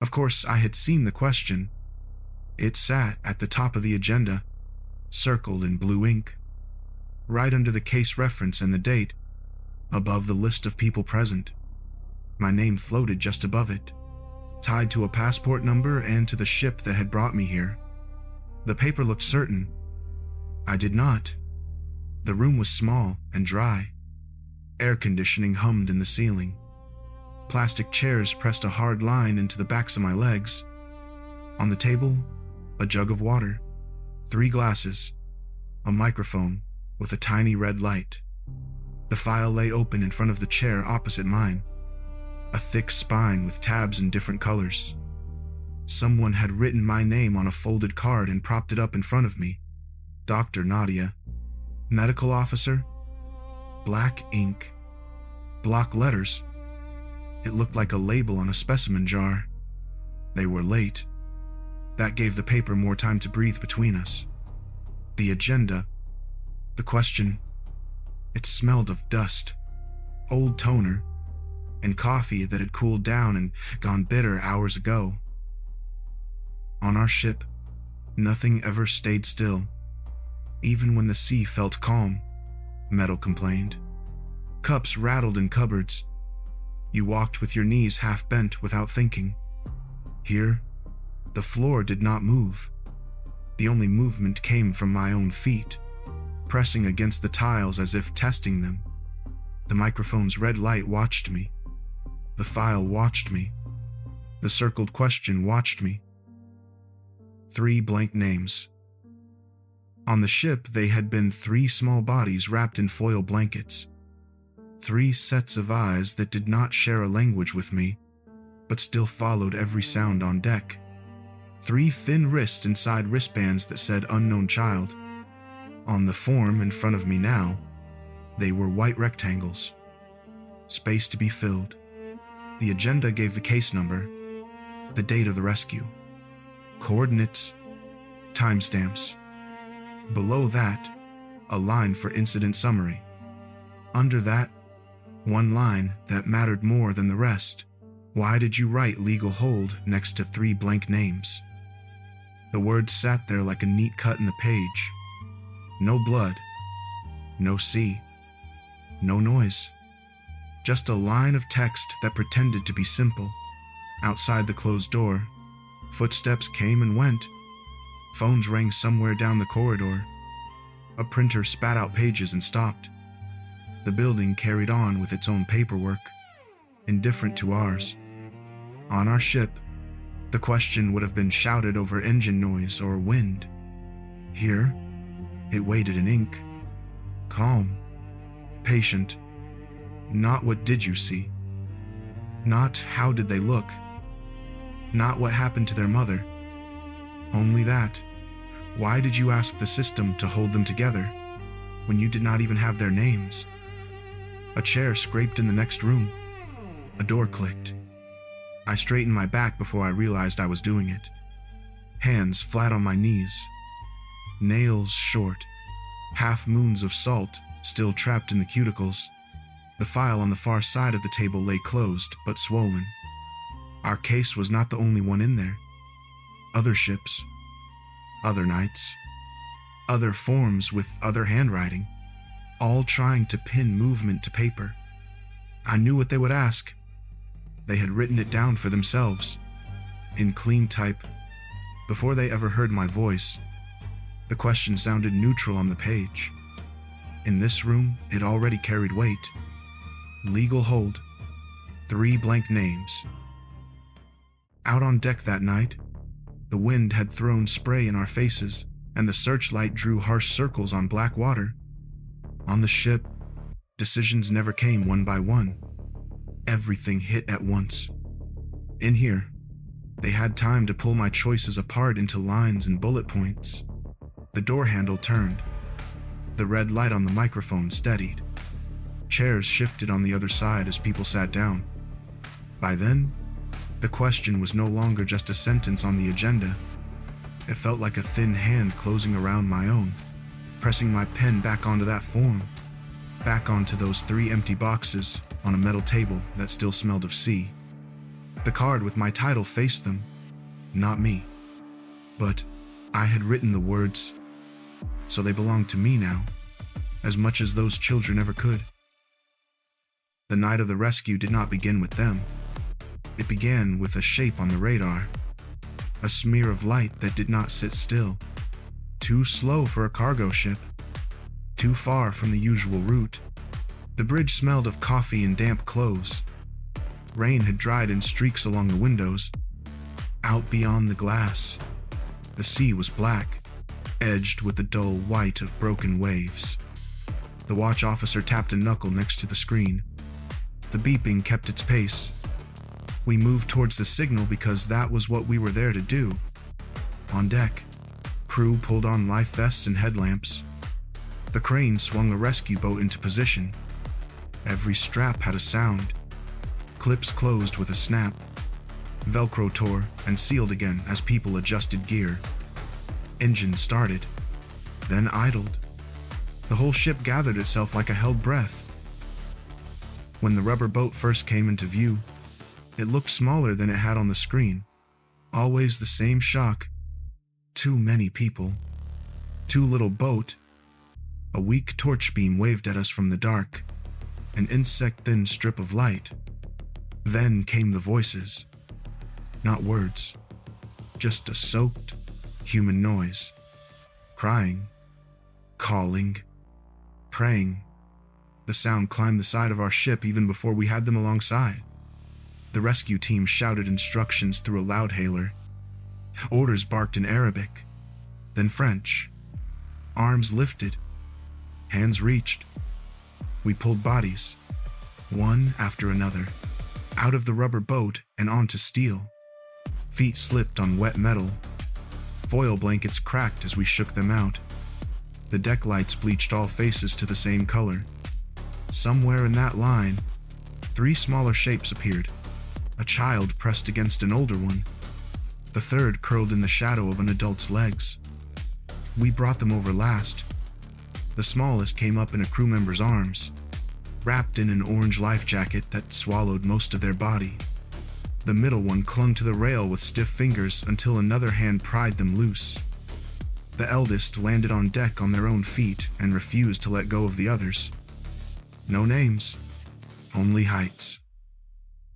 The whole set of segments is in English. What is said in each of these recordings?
Of course, I had seen the question. It sat at the top of the agenda, circled in blue ink, right under the case reference and the date, above the list of people present. My name floated just above it, tied to a passport number and to the ship that had brought me here. The paper looked certain. I did not. The room was small and dry. Air conditioning hummed in the ceiling. Plastic chairs pressed a hard line into the backs of my legs. On the table, a jug of water, 3 glasses, a microphone with a tiny red light. The file lay open in front of the chair opposite mine, a thick spine with tabs in different colors. Someone had written my name on a folded card and propped it up in front of me. Dr. Nadia. Medical officer. Black ink. Block letters. It looked like a label on a specimen jar. They were late. That gave the paper more time to breathe between us. The agenda. The question. It smelled of dust, old toner, and coffee that had cooled down and gone bitter hours ago. On our ship, nothing ever stayed still. Even when the sea felt calm, Metal complained. Cups rattled in cupboards. You walked with your knees half bent without thinking. Here, the floor did not move. The only movement came from my own feet, pressing against the tiles as if testing them. The microphone's red light watched me. The file watched me. The circled question watched me. 3 blank names. On the ship, they had been 3 small bodies wrapped in foil blankets. 3 sets of eyes that did not share a language with me, but still followed every sound on deck. 3 thin wrists inside wristbands that said unknown child. On the form in front of me now, they were white rectangles. Space to be filled. The agenda gave the case number, the date of the rescue, coordinates, timestamps. Below that, a line for incident summary. Under that, one line that mattered more than the rest. Why did you write legal hold next to 3 blank names? The words sat there like a neat cut in the page. No blood, no sea, no noise. Just a line of text that pretended to be simple. Outside the closed door, footsteps came and went. Phones rang somewhere down the corridor. A printer spat out pages and stopped. The building carried on with its own paperwork, indifferent to ours. On our ship, the question would have been shouted over engine noise or wind. Here, it waited in ink, calm, patient. Not what did you see, not how did they look, not what happened to their mother. Only that. Why did you ask the system to hold them together when you did not even have their names? A chair scraped in the next room. A door clicked. I straightened my back before I realized I was doing it. Hands flat on my knees. Nails short. Half moons of salt still trapped in the cuticles. The file on the far side of the table lay closed but swollen. Our case was not the only one in there. Other ships, other nights, other forms with other handwriting, all trying to pin movement to paper. I knew what they would ask. They had written it down for themselves, in clean type, before they ever heard my voice. The question sounded neutral on the page. In this room, it already carried weight. Legal hold. 3 blank names. Out on deck that night, the wind had thrown spray in our faces, and the searchlight drew harsh circles on black water. On the ship, decisions never came one by one. Everything hit at once. In here, they had time to pull my choices apart into lines and bullet points. The door handle turned. The red light on the microphone steadied. Chairs shifted on the other side as people sat down. By then, the question was no longer just a sentence on the agenda. It felt like a thin hand closing around my own, pressing my pen back onto that form, back onto those 3 empty boxes on a metal table that still smelled of sea. The card with my title faced them, not me. But I had written the words, so they belonged to me now, as much as those children ever could. The night of the rescue did not begin with them. It began with a shape on the radar, a smear of light that did not sit still, too slow for a cargo ship, too far from the usual route. The bridge smelled of coffee and damp clothes. Rain had dried in streaks along the windows. Out beyond the glass, the sea was black, edged with the dull white of broken waves. The watch officer tapped a knuckle next to the screen. The beeping kept its pace. We moved towards the signal because that was what we were there to do. On deck, crew pulled on life vests and headlamps. The crane swung a rescue boat into position. Every strap had a sound. Clips closed with a snap. Velcro tore and sealed again as people adjusted gear. Engine started, then idled. The whole ship gathered itself like a held breath. When the rubber boat first came into view, it looked smaller than it had on the screen. Always the same shock. Too many people. Too little boat. A weak torch beam waved at us from the dark. An insect-thin strip of light. Then came the voices. Not words. Just a soaked, human noise. Crying. Calling. Praying. The sound climbed the side of our ship even before we had them alongside. The rescue team shouted instructions through a loudhailer. Orders barked in Arabic, then French. Arms lifted. Hands reached. We pulled bodies, one after another, out of the rubber boat and onto steel. Feet slipped on wet metal. Foil blankets cracked as we shook them out. The deck lights bleached all faces to the same color. Somewhere in that line, 3 smaller shapes appeared. A child pressed against an older one. The third curled in the shadow of an adult's legs. We brought them over last. The smallest came up in a crew member's arms, wrapped in an orange life jacket that swallowed most of their body. The middle one clung to the rail with stiff fingers until another hand pried them loose. The eldest landed on deck on their own feet and refused to let go of the others. No names, only heights.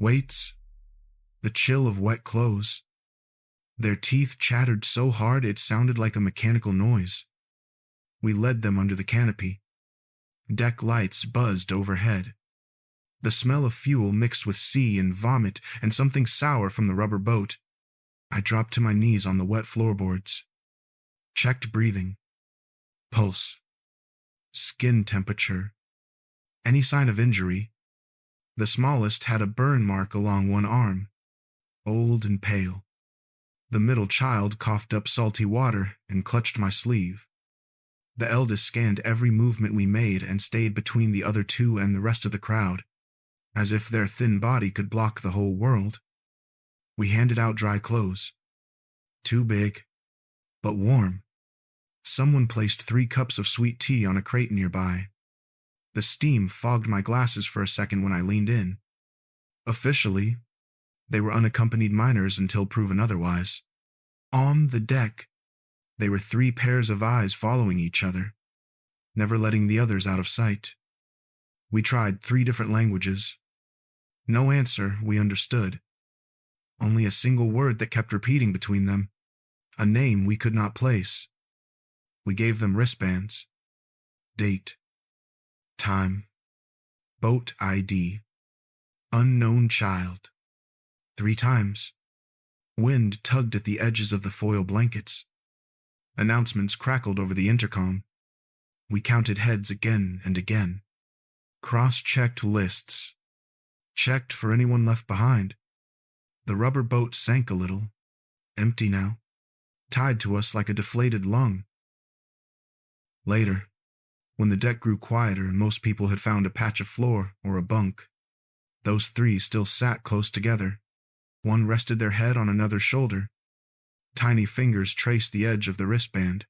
Weights, the chill of wet clothes. Their teeth chattered so hard it sounded like a mechanical noise. We led them under the canopy. Deck lights buzzed overhead. The smell of fuel mixed with sea and vomit and something sour from the rubber boat. I dropped to my knees on the wet floorboards. Checked breathing. Pulse. Skin temperature. Any sign of injury? The smallest had a burn mark along one arm. Old and pale. The middle child coughed up salty water and clutched my sleeve. The eldest scanned every movement we made and stayed between the other 2 and the rest of the crowd, as if their thin body could block the whole world. We handed out dry clothes. Too big, but warm. Someone placed 3 cups of sweet tea on a crate nearby. The steam fogged my glasses for a second when I leaned in. Officially, they were unaccompanied minors until proven otherwise. On the deck, they were 3 pairs of eyes following each other, never letting the others out of sight. We tried 3 different languages. No answer we understood. Only a single word that kept repeating between them, a name we could not place. We gave them wristbands. Date. Time. Boat ID. Unknown child. 3 times. Wind tugged at the edges of the foil blankets. Announcements crackled over the intercom. We counted heads again and again. Cross-checked lists. Checked for anyone left behind. The rubber boat sank a little. Empty now. Tied to us like a deflated lung. Later, when the deck grew quieter and most people had found a patch of floor or a bunk, those 3 still sat close together. One rested their head on another's shoulder. Tiny fingers traced the edge of the wristband,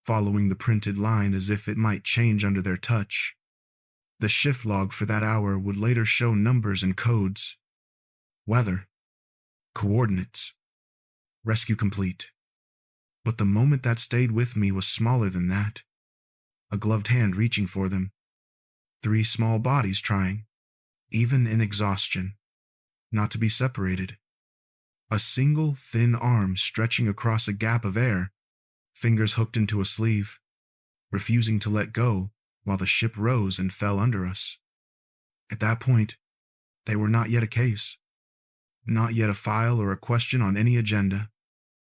following the printed line as if it might change under their touch. The shift log for that hour would later show numbers and codes. Weather, Coordinates. Rescue complete. But the moment that stayed with me was smaller than that. A gloved hand reaching for them. 3 small bodies trying, even in exhaustion, not to be separated. A single thin arm stretching across a gap of air, fingers hooked into a sleeve, refusing to let go while the ship rose and fell under us. At that point, they were not yet a case. Not yet a file or a question on any agenda.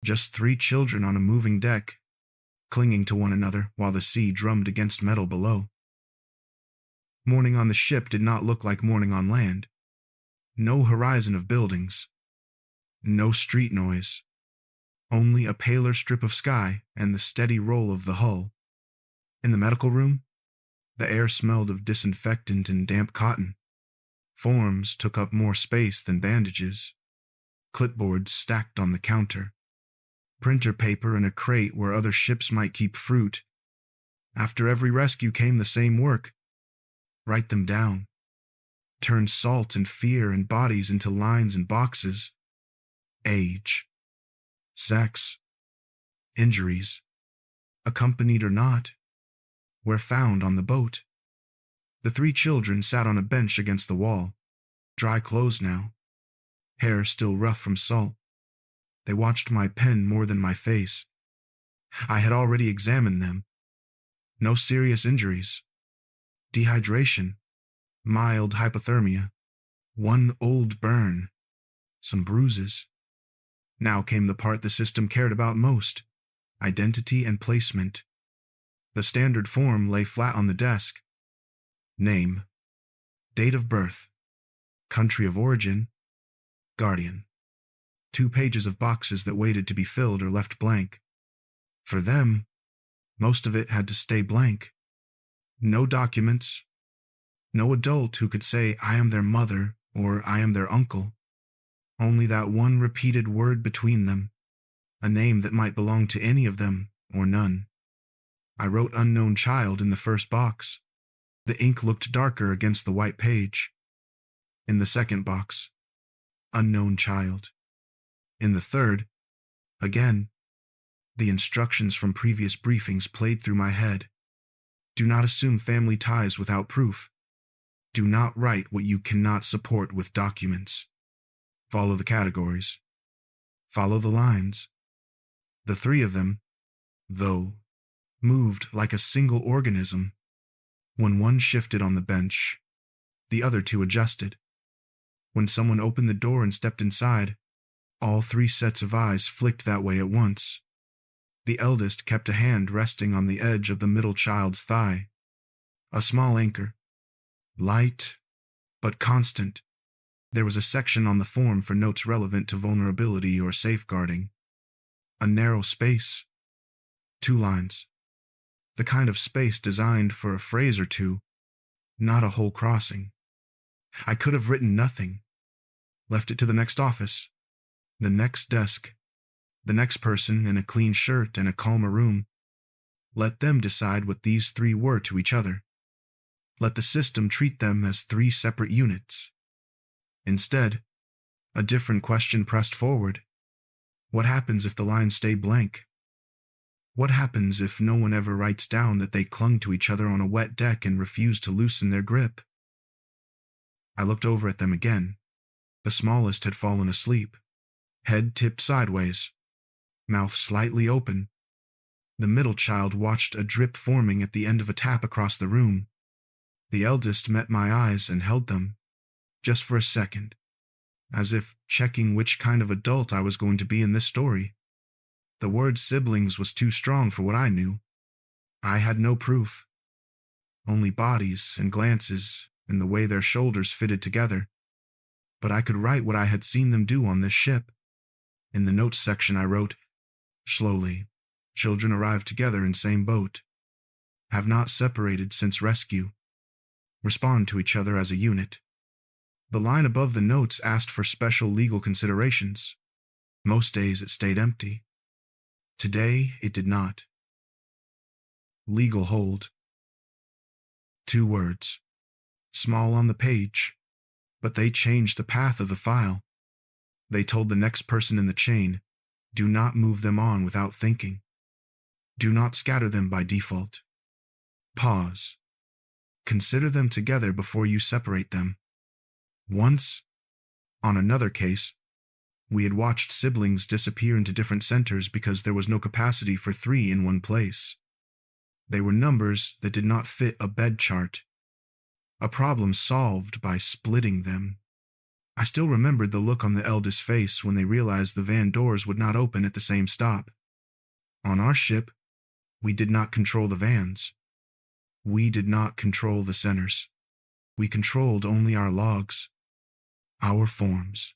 Just 3 children on a moving deck, clinging to one another while the sea drummed against metal below. Morning on the ship did not look like morning on land. No horizon of buildings. No street noise. Only a paler strip of sky and the steady roll of the hull. In the medical room, the air smelled of disinfectant and damp cotton. Forms took up more space than bandages. Clipboards stacked on the counter. Printer paper in a crate where other ships might keep fruit. After every rescue came the same work. Write them down. Turn salt and fear and bodies into lines and boxes. Age. Sex. Injuries. Accompanied or not. Were found on the boat. The 3 children sat on a bench against the wall. Dry clothes now. Hair still rough from salt. They watched my pen more than my face. I had already examined them. No serious injuries. Dehydration. Mild hypothermia. 1 old burn. Some bruises. Now came the part the system cared about most. Identity and placement. The standard form lay flat on the desk. Name. Date of birth. Country of origin. Guardian. 2 pages of boxes that waited to be filled or left blank. For them, most of it had to stay blank. No documents. No adult who could say, I am their mother or I am their uncle. Only that one repeated word between them, a name that might belong to any of them or none. I wrote unknown child in the first box. The ink looked darker against the white page. In the second box, unknown child. In the third, again, the instructions from previous briefings played through my head. Do not assume family ties without proof. Do not write what you cannot support with documents. Follow the categories. Follow the lines. The 3 of them, though, moved like a single organism. When one shifted on the bench, the other 2 adjusted. When someone opened the door and stepped inside, all 3 sets of eyes flicked that way at once. The eldest kept a hand resting on the edge of the middle child's thigh. A small anchor. Light, but constant. There was a section on the form for notes relevant to vulnerability or safeguarding. A narrow space. 2 lines. The kind of space designed for a phrase or 2, not a whole crossing. I could have written nothing. Left it to the next office. The next desk. The next person in a clean shirt and a calmer room. Let them decide what these 3 were to each other. Let the system treat them as 3 separate units. Instead, a different question pressed forward. What happens if the lines stay blank? What happens if no one ever writes down that they clung to each other on a wet deck and refused to loosen their grip? I looked over at them again. The smallest had fallen asleep, head tipped sideways, mouth slightly open. The middle child watched a drip forming at the end of a tap across the room. The eldest met my eyes and held them, just for a second, as if checking which kind of adult I was going to be in this story. The word siblings was too strong for what I knew. I had no proof. Only bodies and glances and the way their shoulders fitted together. But I could write what I had seen them do on this ship. In the notes section I wrote, slowly, children arrived together in same boat. Have not separated since rescue. Respond to each other as a unit. The line above the notes asked for special legal considerations. Most days it stayed empty. Today it did not. Legal hold. 2 words. Small on the page, but they changed the path of the file. They told the next person in the chain, do not move them on without thinking. Do not scatter them by default. Pause. Consider them together before you separate them. Once, on another case, we had watched siblings disappear into different centers because there was no capacity for 3 in one place. They were numbers that did not fit a bed chart. A problem solved by splitting them. I still remembered the look on the eldest face when they realized the van doors would not open at the same stop. On our ship, we did not control the vans. We did not control the centers. We controlled only our logs, our forms,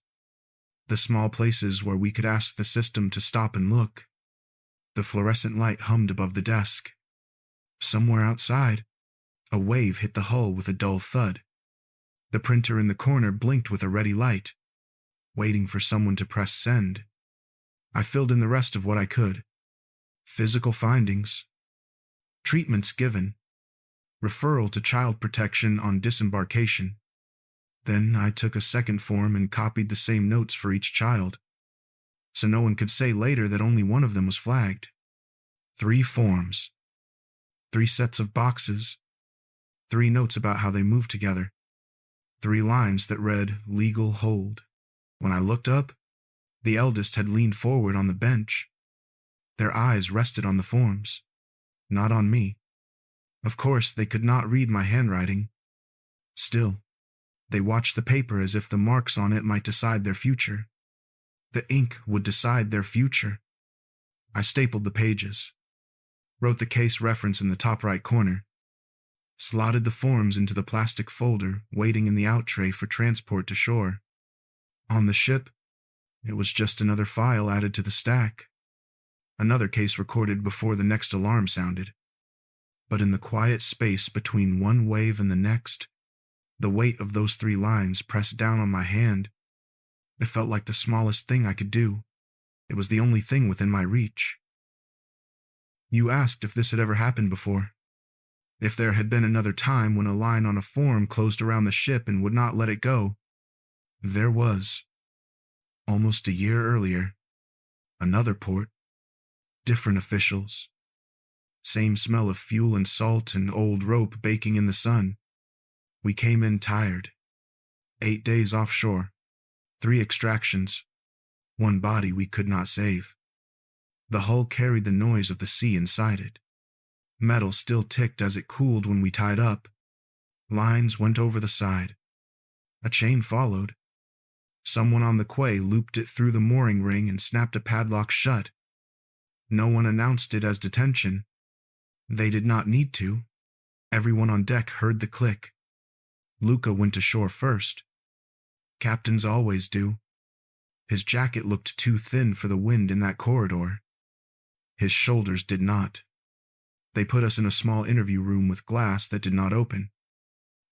the small places where we could ask the system to stop and look. The fluorescent light hummed above the desk. Somewhere outside, a wave hit the hull with a dull thud. The printer in the corner blinked with a ready light, waiting for someone to press send. I filled in the rest of what I could. Physical findings, treatments given, referral to child protection on disembarkation. Then I took a second form and copied the same notes for each child, so no one could say later that only one of them was flagged. 3 forms, 3 sets of boxes, 3 notes about how they moved together, 3 lines that read, legal hold. When I looked up, the eldest had leaned forward on the bench. Their eyes rested on the forms, not on me. Of course, they could not read my handwriting. Still, they watched the paper as if the marks on it might decide their future. The ink would decide their future. I stapled the pages, wrote the case reference in the top right corner, slotted the forms into the plastic folder waiting in the out tray for transport to shore. On the ship, it was just another file added to the stack. Another case recorded before the next alarm sounded. But in the quiet space between one wave and the next, the weight of those 3 lines pressed down on my hand. It felt like the smallest thing I could do. It was the only thing within my reach. You asked if this had ever happened before. If there had been another time when a line on a form closed around the ship and would not let it go. There was. Almost a year earlier. Another port. Different officials. Same smell of fuel and salt and old rope baking in the sun. We came in tired. 8 days offshore. 3 extractions. 1 body we could not save. The hull carried the noise of the sea inside it. Metal still ticked as it cooled when we tied up. Lines went over the side. A chain followed. Someone on the quay looped it through the mooring ring and snapped a padlock shut. No one announced it as detention. They did not need to. Everyone on deck heard the click. Luca went ashore first. Captains always do. His jacket looked too thin for the wind in that corridor. His shoulders did not. They put us in a small interview room with glass that did not open.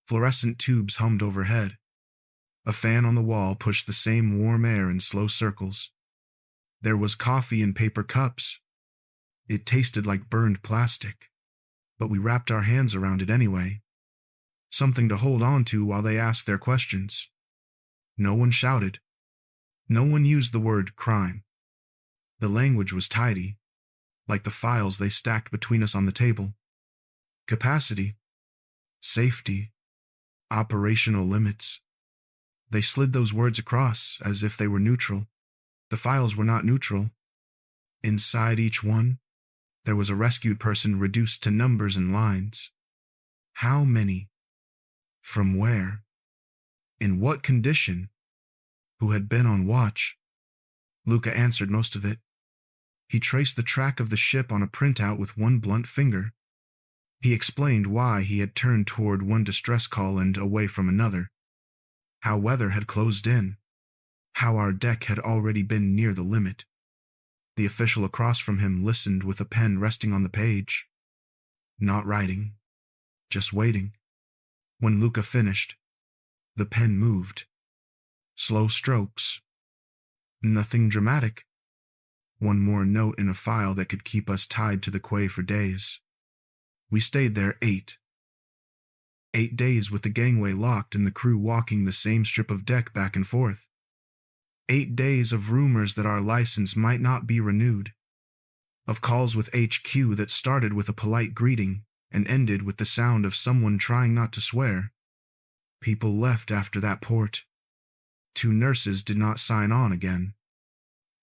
Fluorescent tubes hummed overhead. A fan on the wall pushed the same warm air in slow circles. There was coffee in paper cups. It tasted like burned plastic, but we wrapped our hands around it anyway. Something to hold on to while they asked their questions. No one shouted. No one used the word crime. The language was tidy, like the files they stacked between us on the table. Capacity, safety, operational limits. They slid those words across as if they were neutral. The files were not neutral. Inside each one, there was a rescued person reduced to numbers and lines. How many? From where? In what condition? Who had been on watch? Luca answered most of it. He traced the track of the ship on a printout with one blunt finger. He explained why he had turned toward one distress call and away from another. How weather had closed in. How our deck had already been near the limit. The official across from him listened with a pen resting on the page. Not writing, just waiting. When Luca finished, the pen moved. Slow strokes. Nothing dramatic. One more note in a file that could keep us tied to the quay for days. We stayed there 8. 8 days with the gangway locked and the crew walking the same strip of deck back and forth. 8 days of rumors that our license might not be renewed, of calls with HQ that started with a polite greeting and ended with the sound of someone trying not to swear. People left after that port. 2 nurses did not sign on again.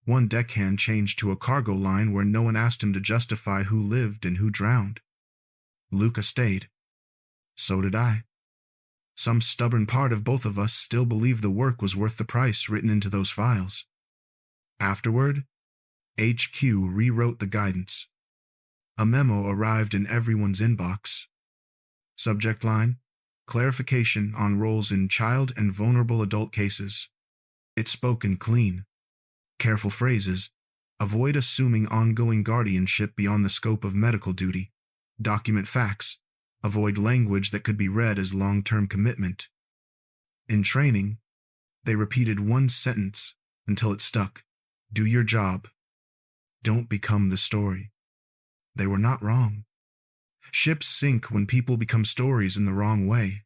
1 deckhand changed to a cargo line where no one asked him to justify who lived and who drowned. Luca stayed. So did I. Some stubborn part of both of us still believed the work was worth the price written into those files. Afterward, HQ rewrote the guidance. A memo arrived in everyone's inbox. Subject line: clarification on roles in child and vulnerable adult cases. It spoke in clean, careful phrases. Avoid assuming ongoing guardianship beyond the scope of medical duty. Document facts. Avoid language that could be read as long-term commitment. In training, they repeated 1 sentence until it stuck. Do your job. Don't become the story. They were not wrong. Ships sink when people become stories in the wrong way.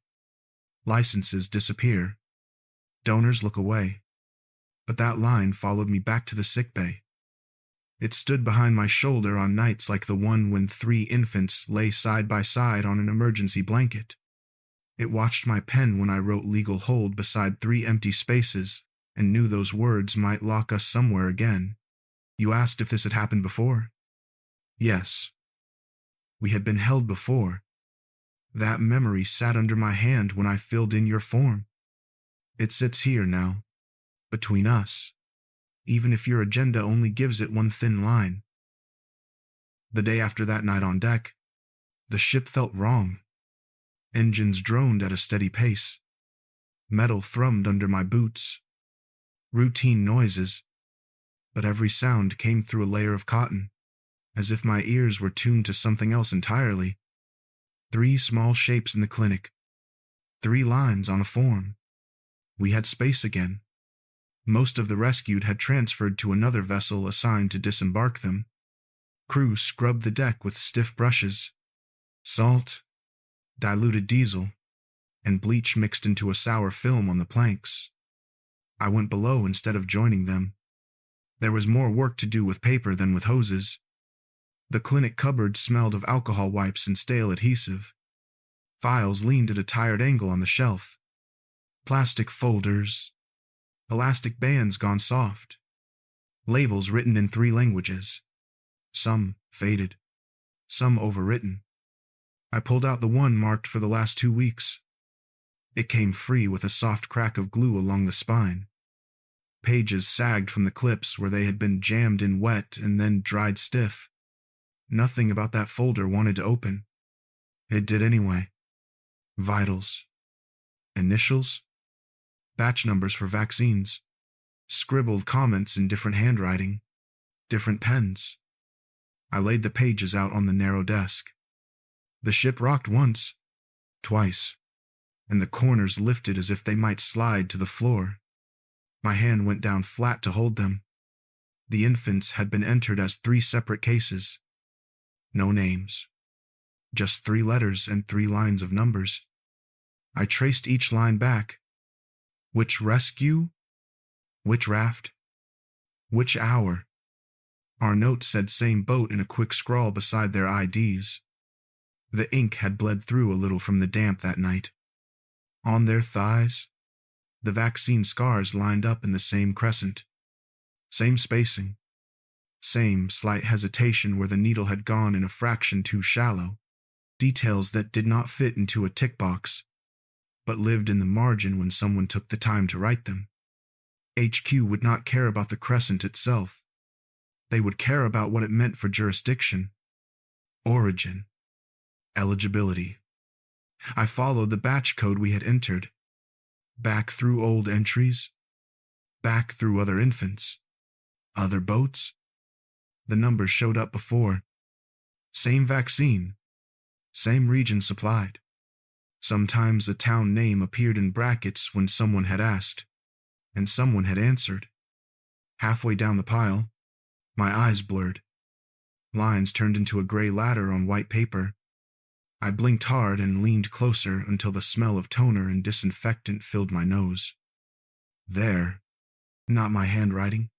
Licenses disappear. Donors look away. But that line followed me back to the sickbay. It stood behind my shoulder on nights like the one when 3 infants lay side by side on an emergency blanket. It watched my pen when I wrote legal hold beside 3 empty spaces and knew those words might lock us somewhere again. You asked if this had happened before? Yes. We had been held before. That memory sat under my hand when I filled in your form. It sits here now, between us, even if your agenda only gives it 1 thin line. The day after that night on deck, the ship felt wrong. Engines droned at a steady pace. Metal thrummed under my boots. Routine noises, but every sound came through a layer of cotton, as if my ears were tuned to something else entirely. 3 small shapes in the clinic. 3 lines on a form. We had space again. Most of the rescued had transferred to another vessel assigned to disembark them. Crew scrubbed the deck with stiff brushes. Salt, diluted diesel, and bleach mixed into a sour film on the planks. I went below instead of joining them. There was more work to do with paper than with hoses. The clinic cupboard smelled of alcohol wipes and stale adhesive. Files leaned at a tired angle on the shelf. Plastic folders, elastic bands gone soft, labels written in 3 languages, some faded, some overwritten. I pulled out the one marked for the last 2 weeks. It came free with a soft crack of glue along the spine. Pages sagged from the clips where they had been jammed in wet and then dried stiff. Nothing about that folder wanted to open. It did anyway. Vitals. Initials. Batch numbers for vaccines. Scribbled comments in different handwriting. Different pens. I laid the pages out on the narrow desk. The ship rocked once. Twice. And the corners lifted as if they might slide to the floor. My hand went down flat to hold them. The infants had been entered as 3 separate cases. No names. Just 3 letters and 3 lines of numbers. I traced each line back. Which rescue? Which raft? Which hour? Our note said same boat in a quick scrawl beside their IDs. The ink had bled through a little from the damp that night. On their thighs, the vaccine scars lined up in the same crescent. Same spacing. Same slight hesitation where the needle had gone in a fraction too shallow. Details that did not fit into a tick box, but lived in the margin when someone took the time to write them. HQ would not care about the crescent itself. They would care about what it meant for jurisdiction. Origin. Eligibility. I followed the batch code we had entered. Back through old entries. Back through other infants. Other boats. The numbers showed up before. Same vaccine. Same region supplied. Sometimes a town name appeared in brackets when someone had asked, and someone had answered. Halfway down the pile, my eyes blurred. Lines turned into a gray ladder on white paper. I blinked hard and leaned closer until the smell of toner and disinfectant filled my nose. There, Not my handwriting.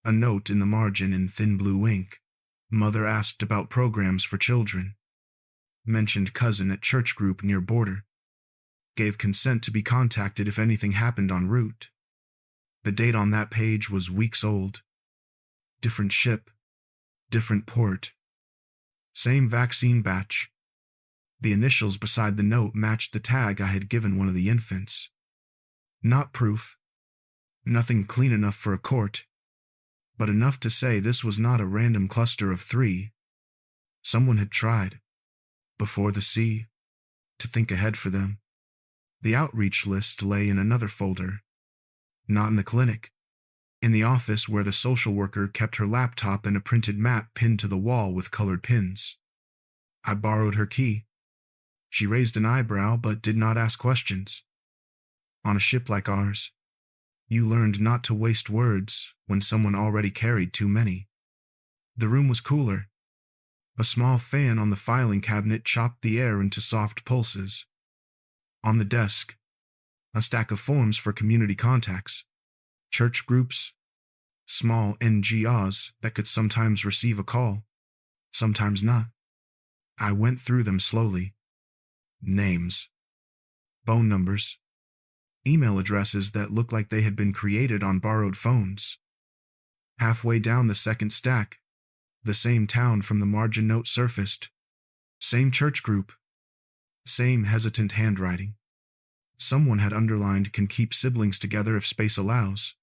A note in the margin in thin blue ink. Mother asked about programs for children. Mentioned cousin at church group near border. Gave consent to be contacted if anything happened en route. The date on that page was weeks old. Different ship. Different port. Same vaccine batch. The initials beside the note matched the tag I had given one of the infants. Not proof. Nothing clean enough for a court. But enough to say this was not a random cluster of 3. Someone had tried, before the sea, to think ahead for them. The outreach list lay in another folder. Not in the clinic. In the office where the social worker kept her laptop and a printed map pinned to the wall with colored pins. I borrowed her key. She raised an eyebrow but did not ask questions. On a ship like ours, you learned not to waste words when someone already carried too many. The room was cooler. A small fan on the filing cabinet chopped the air into soft pulses. On the desk, a stack of forms for community contacts, church groups, small NGOs that could sometimes receive a call, sometimes not. I went through them slowly. Names, phone numbers, email addresses that looked like they had been created on borrowed phones. Halfway down the second stack, the same town from the margin note surfaced. Same church group. Same hesitant handwriting. Someone had underlined "can keep siblings together if space allows."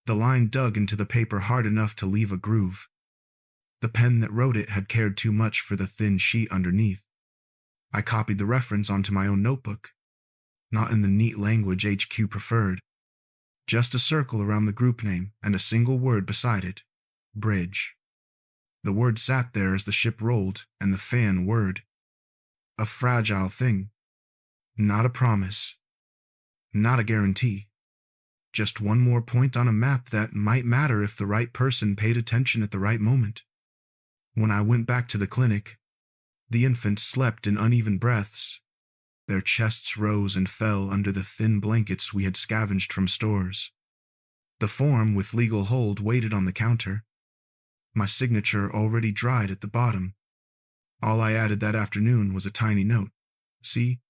The line dug into the paper hard enough to leave a groove. The pen that wrote it had cared too much for the thin sheet underneath. I copied the reference onto my own notebook. Not in the neat language HQ preferred. Just a circle around the group name and a single word beside it. Bridge. The word sat there as the ship rolled, and the fan whirred. A fragile thing. Not a promise. Not a guarantee. Just one more point on a map that might matter if the right person paid attention at the right moment. When I went back to the clinic, the infants slept in uneven breaths. Their chests rose and fell under the thin blankets we had scavenged from stores. The form with legal hold waited on the counter. My signature already dried at the bottom. All I added that afternoon was a tiny note. See,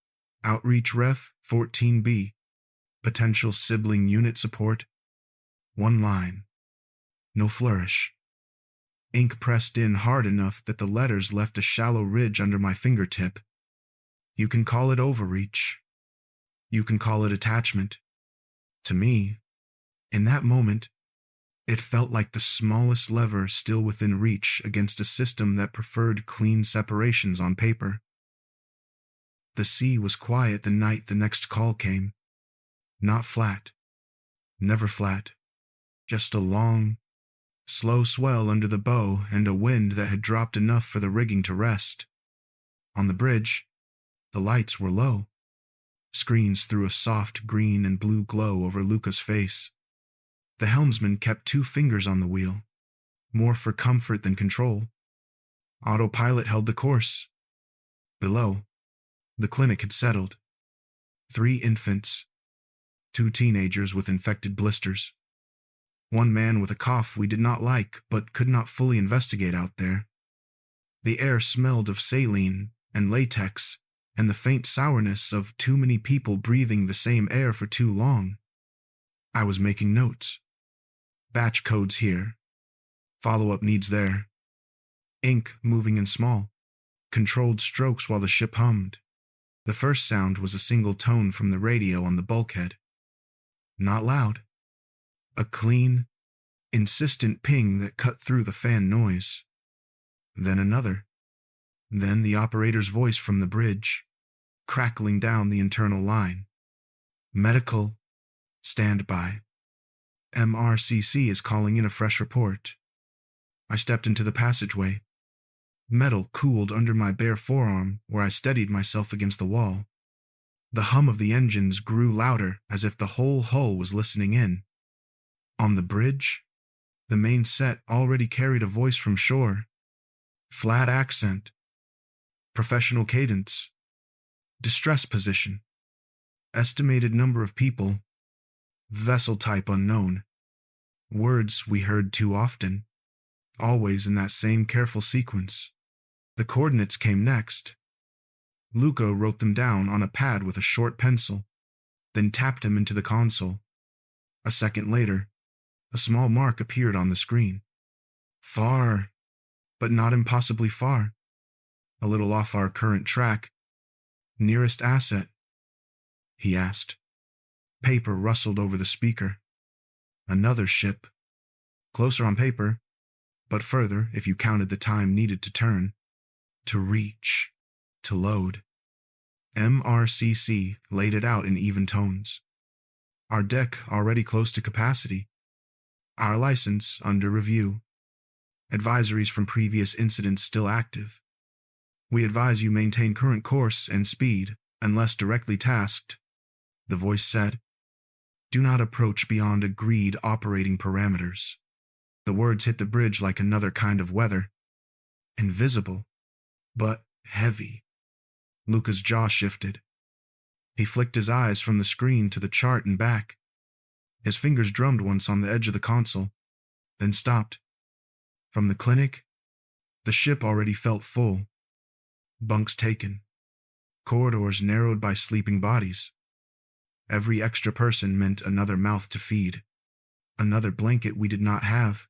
Outreach Ref 14B. Potential sibling unit support. One line. No flourish. Ink pressed in hard enough that the letters left a shallow ridge under my fingertip. You can call it overreach. You can call it attachment. To me, in that moment, it felt like the smallest lever still within reach against a system that preferred clean separations on paper. The sea was quiet the night the next call came. Not flat. Never flat. Just a long, slow swell under the bow and a wind that had dropped enough for the rigging to rest. On the bridge, the lights were low. Screens threw a soft green and blue glow over Luca's face. The helmsman kept 2 fingers on the wheel, more for comfort than control. Autopilot held the course. Below, the clinic had settled. 3 infants, 2 teenagers with infected blisters. One man with a cough we did not like but could not fully investigate out there. The air smelled of saline and latex and the faint sourness of too many people breathing the same air for too long. I was making notes. Batch codes here. Follow-up needs there. Ink moving in small. Controlled strokes while the ship hummed. The first sound was a single tone from the radio on the bulkhead. Not loud. A clean, insistent ping that cut through the fan noise. Then another. Then the operator's voice from the bridge, crackling down the internal line. Medical. Standby. MRCC is calling in a fresh report. I stepped into the passageway. Metal cooled under my bare forearm where I steadied myself against the wall. The hum of the engines grew louder as if the whole hull was listening in. On the bridge, the main set already carried a voice from shore. Flat accent. Professional cadence. Distress position. Estimated number of people. Vessel type unknown. Words we heard too often, always in that same careful sequence. The coordinates came next. Luca wrote them down on a pad with a short pencil, then tapped them into the console. A second later, a small mark appeared on the screen. Far, but not impossibly far. A little off our current track. Nearest asset? He asked. Paper rustled over the speaker. Another ship. Closer on paper, but further if you counted the time needed to turn, to reach, to load. MRCC laid it out in even tones. Our deck already close to capacity. Our license under review. Advisories from previous incidents still active. We advise you maintain current course and speed unless directly tasked, the voice said. Do not approach beyond agreed operating parameters. The words hit the bridge like another kind of weather. Invisible, but heavy. Luca's jaw shifted. He flicked his eyes from the screen to the chart and back. His fingers drummed once on the edge of the console, then stopped. From the clinic, the ship already felt full. Bunks taken. Corridors narrowed by sleeping bodies. Every extra person meant another mouth to feed. Another blanket we did not have.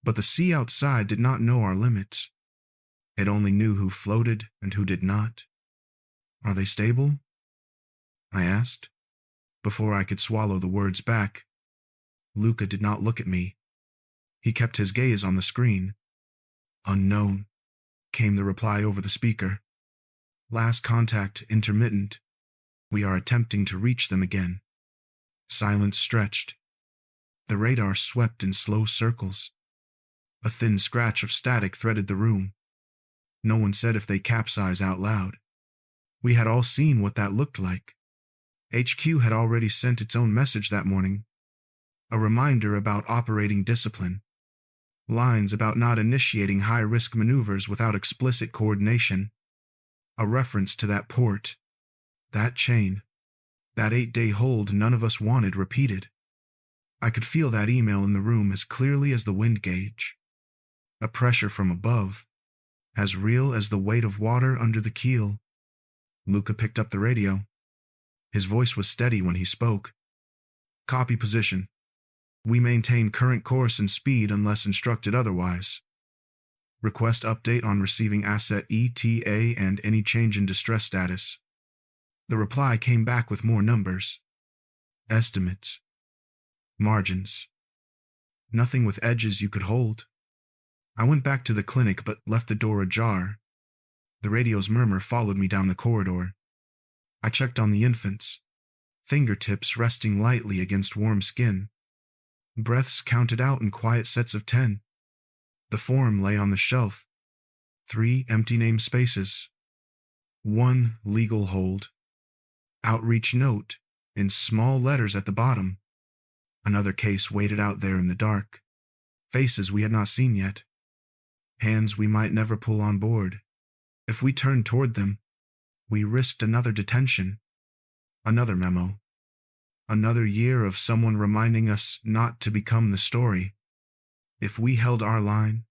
But the sea outside did not know our limits. It only knew who floated and who did not. Are they stable? I asked. Before I could swallow the words back, Luca did not look at me. He kept his gaze on the screen. Unknown, came the reply over the speaker. Last contact intermittent. We are attempting to reach them again. Silence stretched. The radar swept in slow circles. A thin scratch of static threaded the room. No one said if they capsize out loud. We had all seen what that looked like. HQ had already sent its own message that morning. A reminder about operating discipline. Lines about not initiating high-risk maneuvers without explicit coordination. A reference to that port. That chain. That 8-day hold none of us wanted repeated. I could feel that email in the room as clearly as the wind gauge. A pressure from above. As real as the weight of water under the keel. Luca picked up the radio. His voice was steady when he spoke. Copy position. We maintain current course and speed unless instructed otherwise. Request update on receiving asset ETA and any change in distress status. The reply came back with more numbers. Estimates. Margins. Nothing with edges you could hold. I went back to the clinic but left the door ajar. The radio's murmur followed me down the corridor. I checked on the infants, fingertips resting lightly against warm skin. Breaths counted out in quiet sets of 10. The form lay on the shelf. 3 empty name spaces. 1 legal hold. Outreach note in small letters at the bottom. Another case waited out there in the dark. Faces we had not seen yet. Hands we might never pull on board. If we turned toward them, we risked another detention. Another memo. Another year of someone reminding us not to become the story. If we held our line,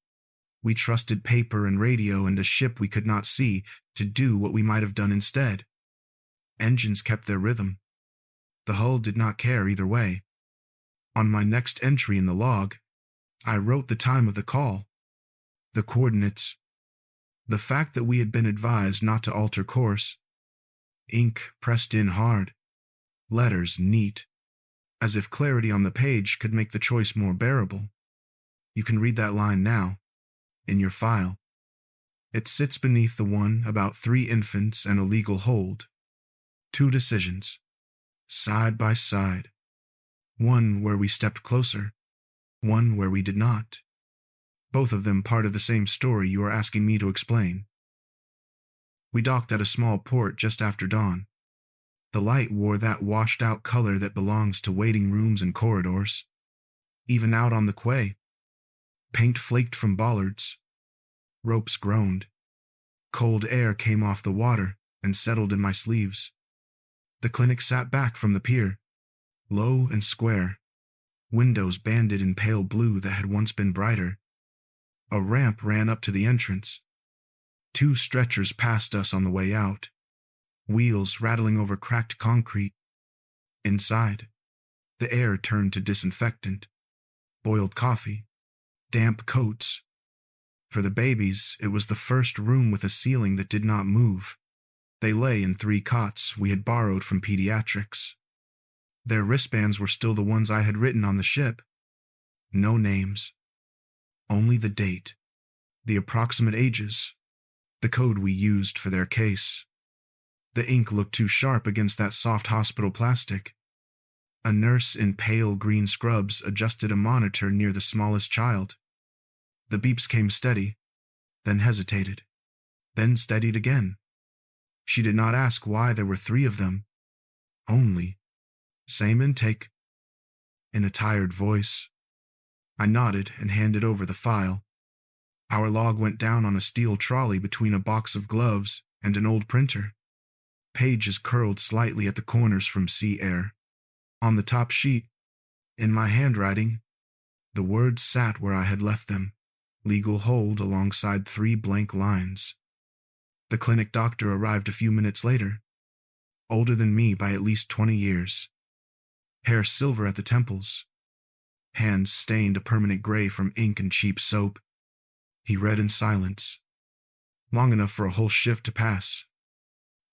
we trusted paper and radio and a ship we could not see to do what we might have done instead. Engines kept their rhythm. The hull did not care either way. On my next entry in the log, I wrote the time of the call, the coordinates, the fact that we had been advised not to alter course. Ink pressed in hard, letters neat, as if clarity on the page could make the choice more bearable. You can read that line now, in your file. It sits beneath the one about 3 infants and a legal hold. 2 decisions, side by side. One where we stepped closer, one where we did not. Both of them part of the same story you are asking me to explain. We docked at a small port just after dawn. The light wore that washed-out color that belongs to waiting rooms and corridors. Even out on the quay, paint flaked from bollards. Ropes groaned. Cold air came off the water and settled in my sleeves. The clinic sat back from the pier, low and square, windows banded in pale blue that had once been brighter. A ramp ran up to the entrance. 2 stretchers passed us on the way out, wheels rattling over cracked concrete. Inside, the air turned to disinfectant, boiled coffee, damp coats. For the babies, it was the first room with a ceiling that did not move. They lay in 3 cots we had borrowed from pediatrics. Their wristbands were still the ones I had written on the ship. No names. Only the date, the approximate ages, the code we used for their case. The ink looked too sharp against that soft hospital plastic. A nurse in pale green scrubs adjusted a monitor near the smallest child. The beeps came steady, then hesitated, then steadied again. She did not ask why there were 3 of them. Only, same intake. In a tired voice, I nodded and handed over the file. Our log went down on a steel trolley between a box of gloves and an old printer. Pages curled slightly at the corners from sea air. On the top sheet, in my handwriting, the words sat where I had left them, legal hold alongside 3 blank lines. The clinic doctor arrived a few minutes later, older than me by at least 20 years. Hair silver at the temples, hands stained a permanent gray from ink and cheap soap. He read in silence, long enough for a whole shift to pass.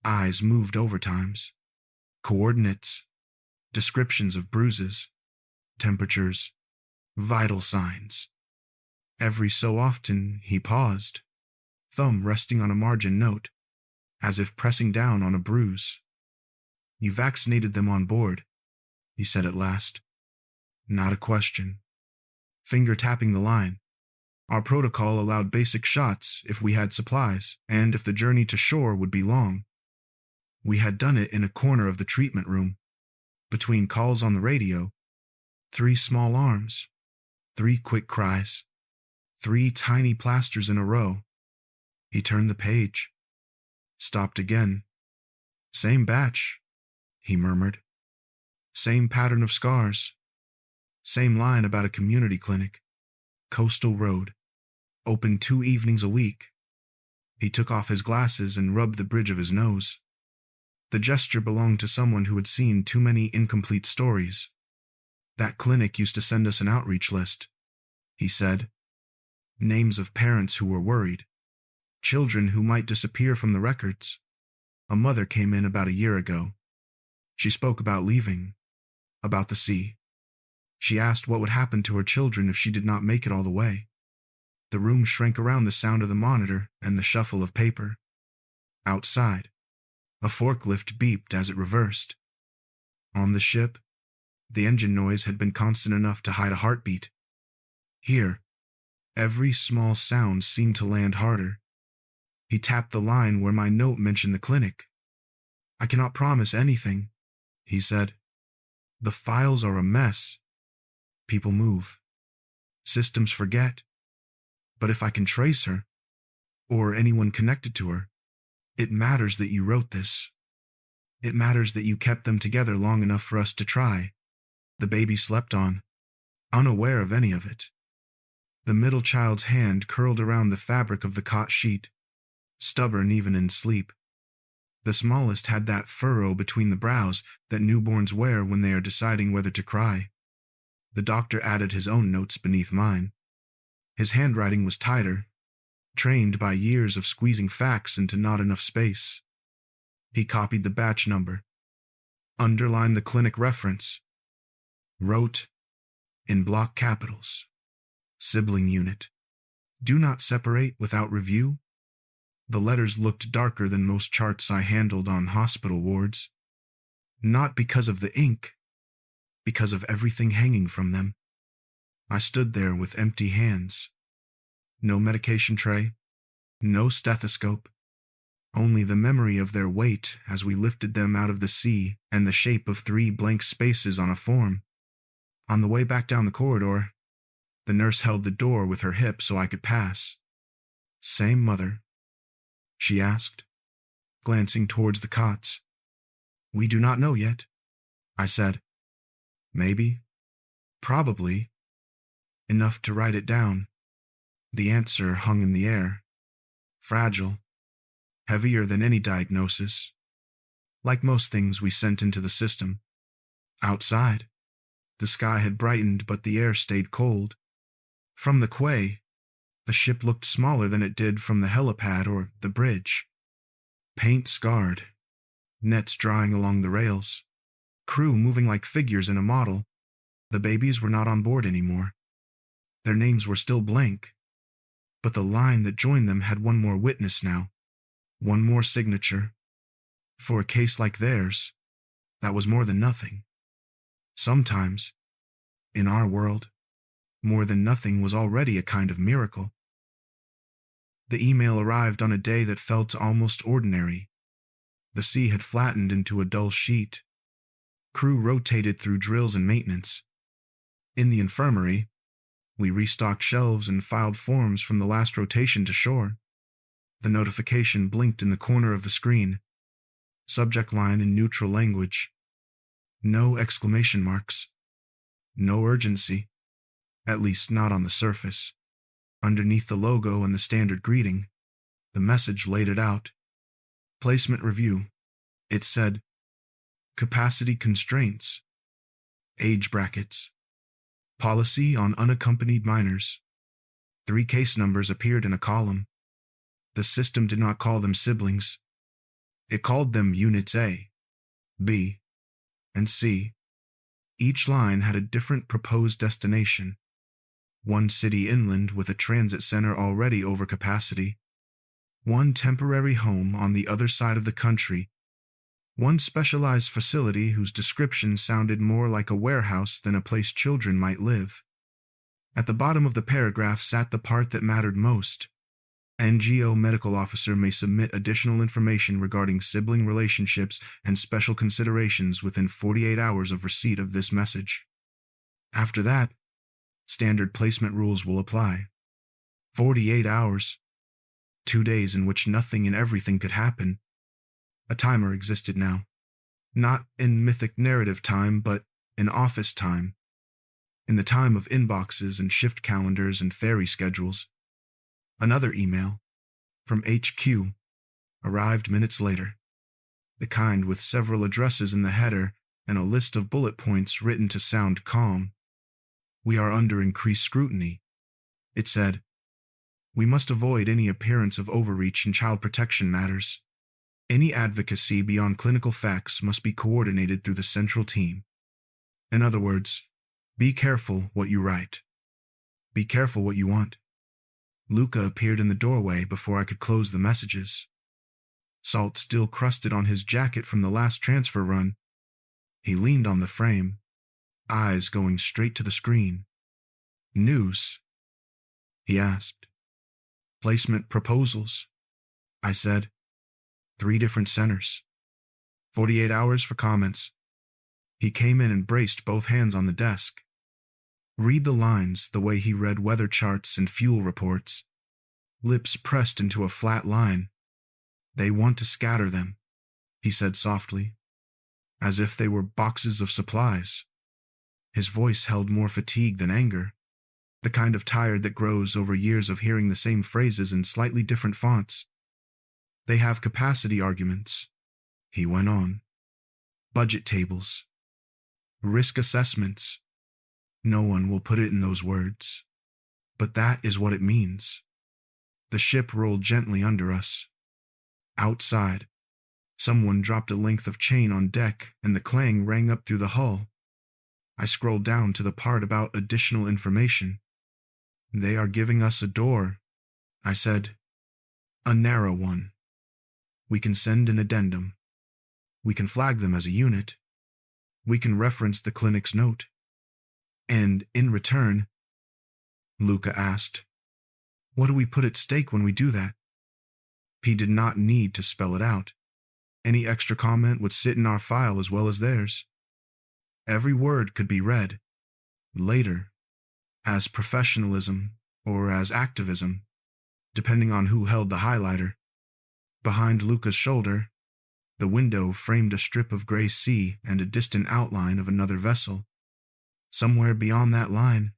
Eyes moved overtimes. Coordinates, descriptions of bruises, temperatures, vital signs. Every so often he paused, thumb resting on a margin note, as if pressing down on a bruise. You vaccinated them on board, he said at last. Not a question. Finger tapping the line. Our protocol allowed basic shots if we had supplies, and if the journey to shore would be long. We had done it in a corner of the treatment room. Between calls on the radio, 3 small arms, 3 quick cries, 3 tiny plasters in a row. He turned the page. Stopped again. Same batch, he murmured. Same pattern of scars. Same line about a community clinic. Coastal road. Open 2 evenings a week. He took off his glasses and rubbed the bridge of his nose. The gesture belonged to someone who had seen too many incomplete stories. That clinic used to send us an outreach list, he said. Names of parents who were worried. Children who might disappear from the records. A mother came in about a year ago. She spoke about leaving, about the sea. She asked what would happen to her children if she did not make it all the way. The room shrank around the sound of the monitor and the shuffle of paper. Outside, a forklift beeped as it reversed. On the ship, the engine noise had been constant enough to hide a heartbeat. Here, every small sound seemed to land harder. He tapped the line where my note mentioned the clinic. I cannot promise anything, he said. The files are a mess. People move. Systems forget. But if I can trace her, or anyone connected to her, it matters that you wrote this. It matters that you kept them together long enough for us to try. The baby slept on, unaware of any of it. The middle child's hand curled around the fabric of the cot sheet, stubborn even in sleep. The smallest had that furrow between the brows that newborns wear when they are deciding whether to cry. The doctor added his own notes beneath mine. His handwriting was tighter, trained by years of squeezing facts into not enough space. He copied the batch number, underlined the clinic reference, wrote, in block capitals, Sibling unit. Do not separate without review. The letters looked darker than most charts I handled on hospital wards. Not because of the ink, because of everything hanging from them. I stood there with empty hands. No medication tray, no stethoscope, only the memory of their weight as we lifted them out of the sea and the shape of 3 blank spaces on a form. On the way back down the corridor, the nurse held the door with her hip so I could pass. Same mother? She asked, glancing towards the cots. We do not know yet, I said. Maybe. Probably. Enough to write it down. The answer hung in the air. Fragile. Heavier than any diagnosis. Like most things we sent into the system. Outside, the sky had brightened, but the air stayed cold. From the quay, the ship looked smaller than it did from the helipad or the bridge. Paint scarred, nets drying along the rails, crew moving like figures in a model. The babies were not on board anymore. Their names were still blank, but the line that joined them had one more witness now, one more signature. For a case like theirs, that was more than nothing. Sometimes, in our world, more than nothing was already a kind of miracle. The email arrived on a day that felt almost ordinary. The sea had flattened into a dull sheet. Crew rotated through drills and maintenance. In the infirmary, we restocked shelves and filed forms from the last rotation to shore. The notification blinked in the corner of the screen. Subject line in neutral language. No exclamation marks. No urgency. At least not on the surface. Underneath the logo and the standard greeting, the message laid it out. Placement review. It said, capacity constraints. Age brackets. Policy on unaccompanied minors. 3 case numbers appeared in a column. The system did not call them siblings. It called them Units A, B, and C. Each line had a different proposed destination. One city inland with a transit center already over capacity. One temporary home on the other side of the country. One specialized facility whose description sounded more like a warehouse than a place children might live. At the bottom of the paragraph sat the part that mattered most. NGO medical officer may submit additional information regarding sibling relationships and special considerations within 48 hours of receipt of this message. After that, standard placement rules will apply. 48 hours. 2 days in which nothing and everything could happen. A timer existed now. Not in mythic narrative time, but in office time. In the time of inboxes and shift calendars and ferry schedules. Another email, from HQ, arrived minutes later. The kind with several addresses in the header and a list of bullet points written to sound calm. We are under increased scrutiny. It said, we must avoid any appearance of overreach in child protection matters. Any advocacy beyond clinical facts must be coordinated through the central team. In other words, be careful what you write. Be careful what you want. Luca appeared in the doorway before I could close the messages. Salt still crusted on his jacket from the last transfer run. He leaned on the frame, eyes going straight to the screen. News? He asked. Placement proposals, I said. 3 different centers. 48 hours for comments. He came in and braced both hands on the desk. Read the lines the way he read weather charts and fuel reports. Lips pressed into a flat line. They want to scatter them, he said softly, as if they were boxes of supplies. His voice held more fatigue than anger, the kind of tired that grows over years of hearing the same phrases in slightly different fonts. They have capacity arguments, he went on. Budget tables. Risk assessments. No one will put it in those words. But that is what it means. The ship rolled gently under us. Outside, someone dropped a length of chain on deck and the clang rang up through the hull. I scrolled down to the part about additional information. They are giving us a door, I said. A narrow one. We can send an addendum. We can flag them as a unit. We can reference the clinic's note. And, in return, Luca asked, what do we put at stake when we do that? He did not need to spell it out. Any extra comment would sit in our file as well as theirs. Every word could be read, later, as professionalism or as activism, depending on who held the highlighter. Behind Luca's shoulder, the window framed a strip of gray sea and a distant outline of another vessel. Somewhere beyond that line,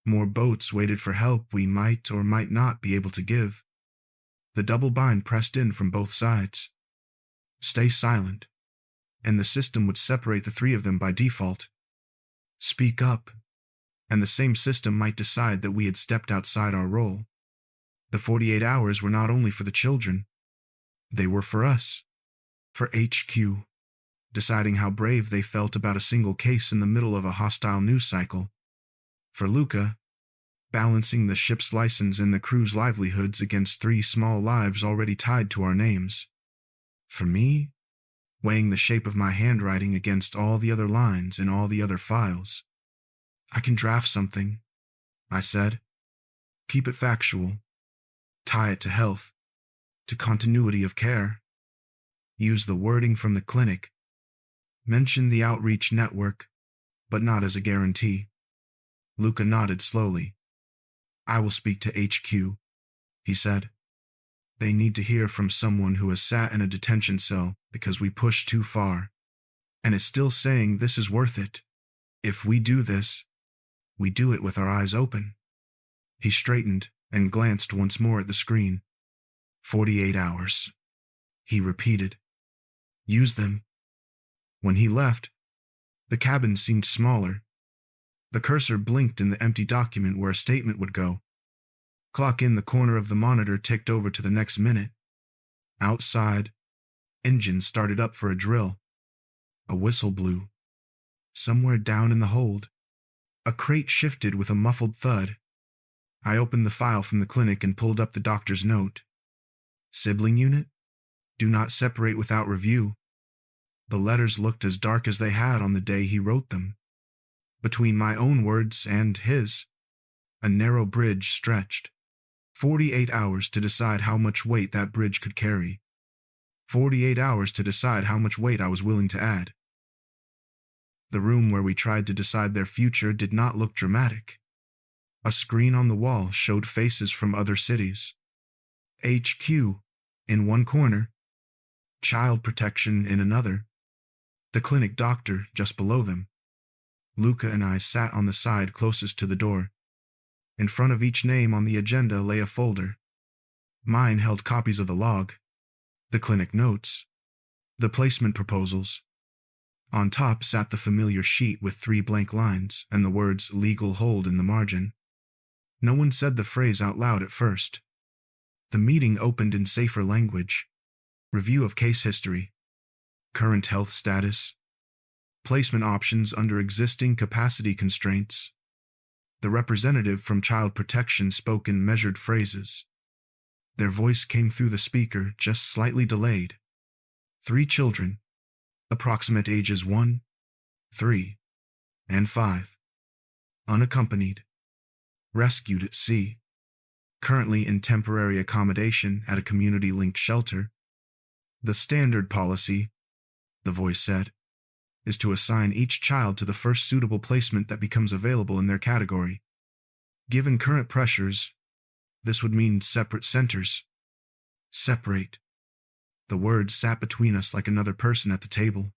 more boats waited for help we might or might not be able to give. The double bind pressed in from both sides. Stay silent, and the system would separate the three of them by default. Speak up, and the same system might decide that we had stepped outside our role. The 48 hours were not only for the children, they were for us, for HQ, deciding how brave they felt about a single case in the middle of a hostile news cycle. For Luca, balancing the ship's license and the crew's livelihoods against 3 small lives already tied to our names. For me, weighing the shape of my handwriting against all the other lines in all the other files. I can draft something, I said. Keep it factual. Tie it to health, to continuity of care. Use the wording from the clinic. Mention the outreach network, but not as a guarantee. Luca nodded slowly. I will speak to HQ, he said. They need to hear from someone who has sat in a detention cell because we pushed too far, and is still saying this is worth it. If we do this, we do it with our eyes open. He straightened and glanced once more at the screen. 48 hours, he repeated. Use them. When he left, the cabin seemed smaller. The cursor blinked in the empty document where a statement would go. Clock in the corner of the monitor ticked over to the next minute. Outside, engine started up for a drill. A whistle blew. Somewhere down in the hold, a crate shifted with a muffled thud. I opened the file from the clinic and pulled up the doctor's note. Sibling unit? Do not separate without review. The letters looked as dark as they had on the day he wrote them. Between my own words and his, a narrow bridge stretched. 48 hours to decide how much weight that bridge could carry. 48 hours to decide how much weight I was willing to add. The room where we tried to decide their future did not look dramatic. A screen on the wall showed faces from other cities. HQ in one corner, child protection in another, the clinic doctor just below them. Luca and I sat on the side closest to the door. In front of each name on the agenda lay a folder. Mine held copies of the log, the clinic notes, the placement proposals. On top sat the familiar sheet with 3 blank lines and the words legal hold in the margin. No one said the phrase out loud at first. The meeting opened in safer language. Review of case history, current health status, placement options under existing capacity constraints. The representative from Child Protection spoke in measured phrases. Their voice came through the speaker, just slightly delayed. 3 children, approximate ages 1, 3, and 5. Unaccompanied. Rescued at sea. Currently in temporary accommodation at a community-linked shelter. The standard policy, the voice said, is to assign each child to the first suitable placement that becomes available in their category. Given current pressures, this would mean separate centers. Separate. The words sat between us like another person at the table.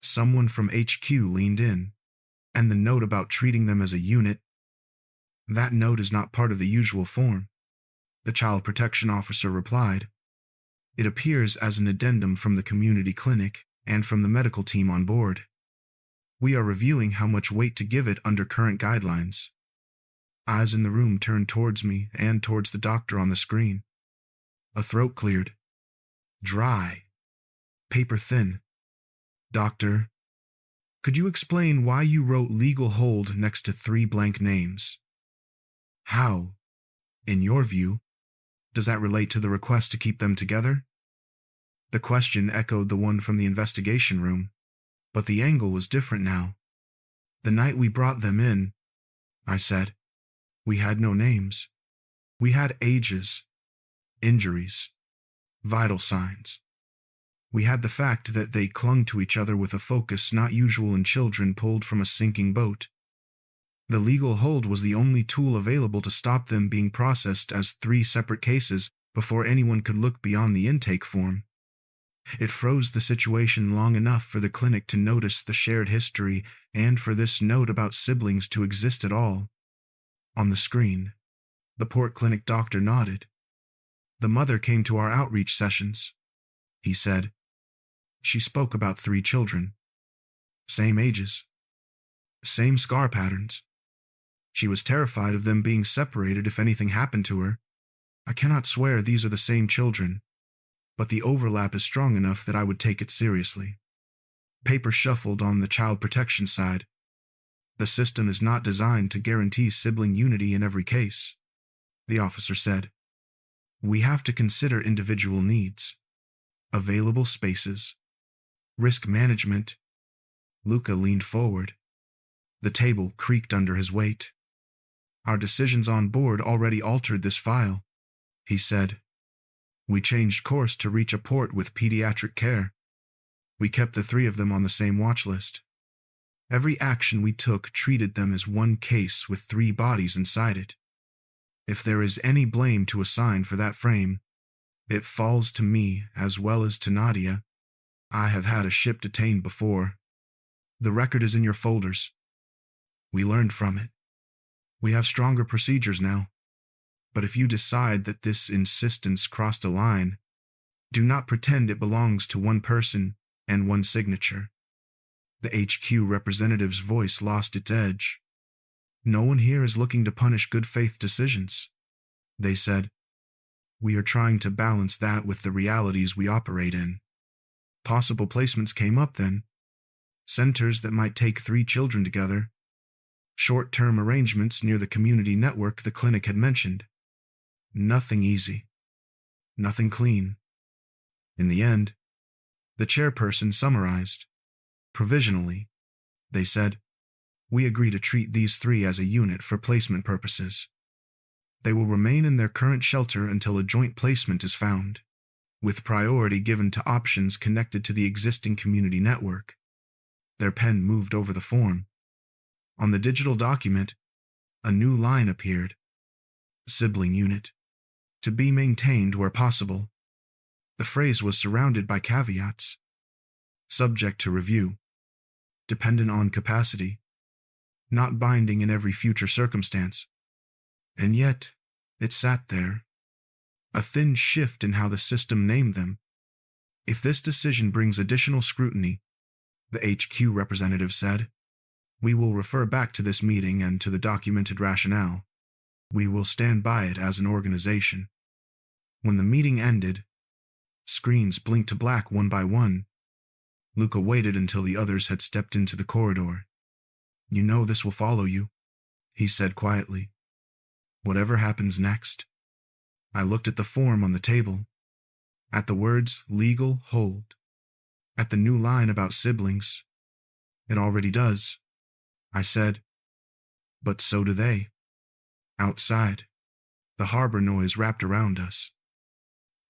Someone from HQ leaned in, and the note about treating them as a unit. That note is not part of the usual form, the child protection officer replied. It appears as an addendum from the community clinic and from the medical team on board. We are reviewing how much weight to give it under current guidelines. Eyes in the room turned towards me and towards the doctor on the screen. A throat cleared. Dry. Paper thin. Doctor, could you explain why you wrote legal hold next to 3 blank names? How, in your view, does that relate to the request to keep them together? The question echoed the one from the investigation room, but the angle was different now. The night we brought them in, I said, we had no names. We had ages, injuries, vital signs. We had the fact that they clung to each other with a focus not usual in children pulled from a sinking boat. The legal hold was the only tool available to stop them being processed as 3 separate cases before anyone could look beyond the intake form. It froze the situation long enough for the clinic to notice the shared history and for this note about siblings to exist at all. On the screen, the Port Clinic doctor nodded. The mother came to our outreach sessions, he said. She spoke about 3 children. Same ages. Same scar patterns. She was terrified of them being separated if anything happened to her. I cannot swear these are the same children, but the overlap is strong enough that I would take it seriously. Paper shuffled on the child protection side. The system is not designed to guarantee sibling unity in every case, the officer said. We have to consider individual needs, available spaces, risk management. Luca leaned forward. The table creaked under his weight. Our decisions on board already altered this file, he said. We changed course to reach a port with pediatric care. We kept the 3 of them on the same watch list. Every action we took treated them as one case with 3 bodies inside it. If there is any blame to assign for that frame, it falls to me as well as to Nadia. I have had a ship detained before. The record is in your folders. We learned from it. We have stronger procedures now. But if you decide that this insistence crossed a line, do not pretend it belongs to one person and one signature. The HQ representative's voice lost its edge. No one here is looking to punish good faith decisions, they said. We are trying to balance that with the realities we operate in. Possible placements came up then. Centers that might take 3 children together. Short-term arrangements near the community network the clinic had mentioned. Nothing easy. Nothing clean. In the end, the chairperson summarized. Provisionally, they said, we agree to treat these 3 as a unit for placement purposes. They will remain in their current shelter until a joint placement is found, with priority given to options connected to the existing community network. Their pen moved over the form. On the digital document, a new line appeared. Sibling unit. To be maintained where possible. The phrase was surrounded by caveats. Subject to review. Dependent on capacity. Not binding in every future circumstance. And yet, it sat there. A thin shift in how the system named them. If this decision brings additional scrutiny, the HQ representative said, we will refer back to this meeting and to the documented rationale. We will stand by it as an organization. When the meeting ended, screens blinked to black one by one. Luca waited until the others had stepped into the corridor. You know this will follow you, he said quietly. Whatever happens next. I looked at the form on the table, at the words legal hold, at the new line about siblings. It already does, I said. But so do they. Outside, the harbor noise wrapped around us.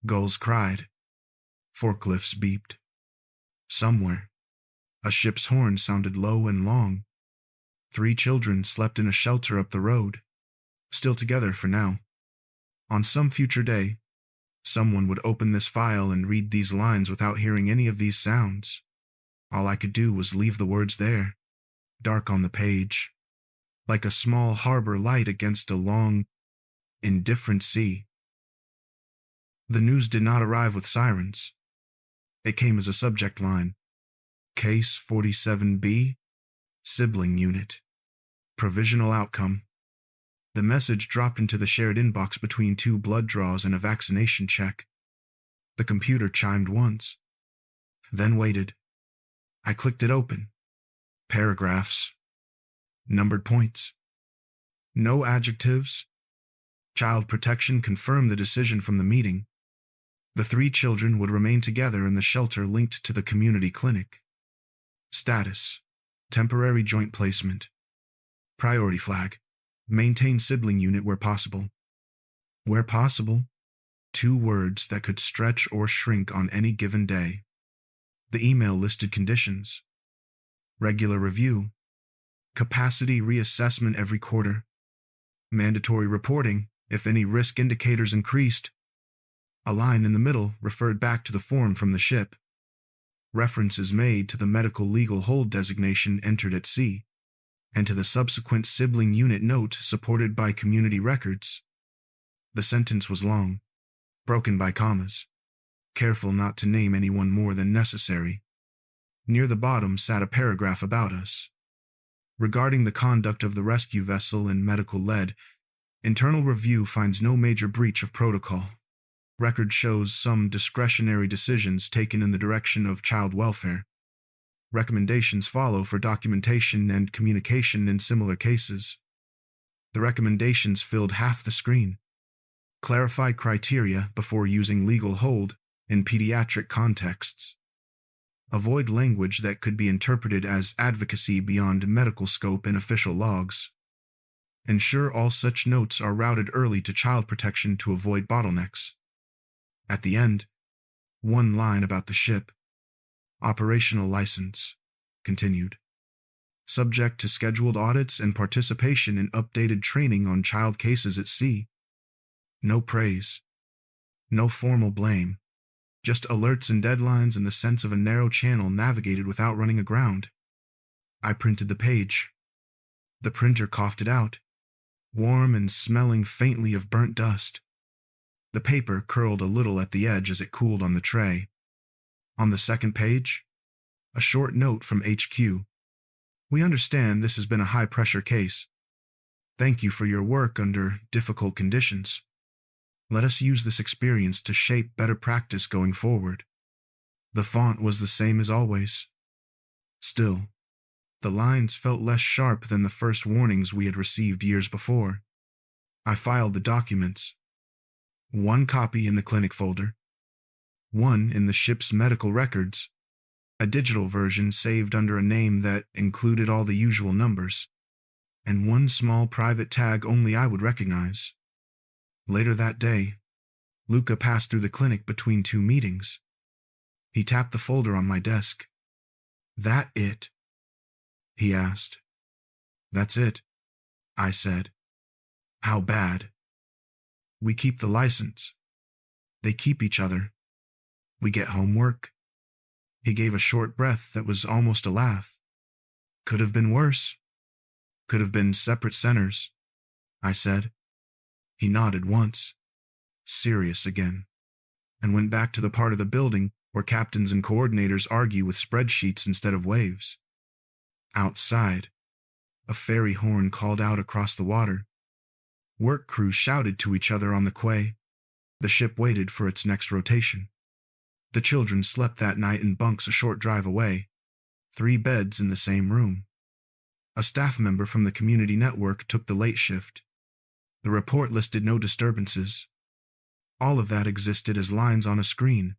Gulls cried. Forklifts beeped. Somewhere, a ship's horn sounded low and long. 3 children slept in a shelter up the road, still together for now. On some future day, someone would open this file and read these lines without hearing any of these sounds. All I could do was leave the words there, dark on the page, like a small harbor light against a long, indifferent sea. The news did not arrive with sirens. It came as a subject line. Case 47B, Sibling Unit. Provisional outcome. The message dropped into the shared inbox between 2 blood draws and a vaccination check. The computer chimed once, then waited. I clicked it open. Paragraphs. Numbered points. No adjectives. Child protection confirmed the decision from the meeting. The 3 children would remain together in the shelter linked to the community clinic. Status. Temporary joint placement. Priority flag. Maintain sibling unit where possible. Where possible. 2 words that could stretch or shrink on any given day. The email listed conditions. Regular review. Capacity reassessment every quarter. Mandatory reporting if any risk indicators increased. A line in the middle referred back to the form from the ship. Reference is made to the medical legal hold designation entered at sea, and to the subsequent Sibling unit note supported by community records. The sentence was long, broken by commas, careful not to name anyone more than necessary. Near the bottom sat a paragraph about us. Regarding the conduct of the rescue vessel and medical lead, internal review finds no major breach of protocol. Record shows some discretionary decisions taken in the direction of child welfare. Recommendations follow for documentation and communication in similar cases. The recommendations filled half the screen. Clarify criteria before using legal hold in pediatric contexts. Avoid language that could be interpreted as advocacy beyond medical scope in official logs. Ensure all such notes are routed early to child protection to avoid bottlenecks. At the end, one line about the ship. Operational license. Continued. Subject to scheduled audits and participation in updated training on child cases at sea. No praise. No formal blame. Just alerts and deadlines and the sense of a narrow channel navigated without running aground. I printed the page. The printer coughed it out, warm and smelling faintly of burnt dust. The paper curled a little at the edge as it cooled on the tray. On the second page, a short note from HQ. We understand this has been a high-pressure case. Thank you for your work under difficult conditions. Let us use this experience to shape better practice going forward. The font was the same as always. Still, the lines felt less sharp than the first warnings we had received years before. I filed the documents. One copy in the clinic folder, one in the ship's medical records, a digital version saved under a name that included all the usual numbers, and one small private tag only I would recognize. Later that day, Luca passed through the clinic between two meetings. He tapped the folder on my desk. "That it?" he asked. "That's it," I said. "How bad?" "We keep the license. They keep each other. We get homework." He gave a short breath that was almost a laugh. "Could have been worse. Could have been separate centers," I said. He nodded once, serious again, and went back to the part of the building where captains and coordinators argue with spreadsheets instead of waves. Outside, a ferry horn called out across the water. Work crews shouted to each other on the quay. The ship waited for its next rotation. The children slept that night in bunks a short drive away, 3 beds in the same room. A staff member from the community network took the late shift. The report listed no disturbances. All of that existed as lines on a screen,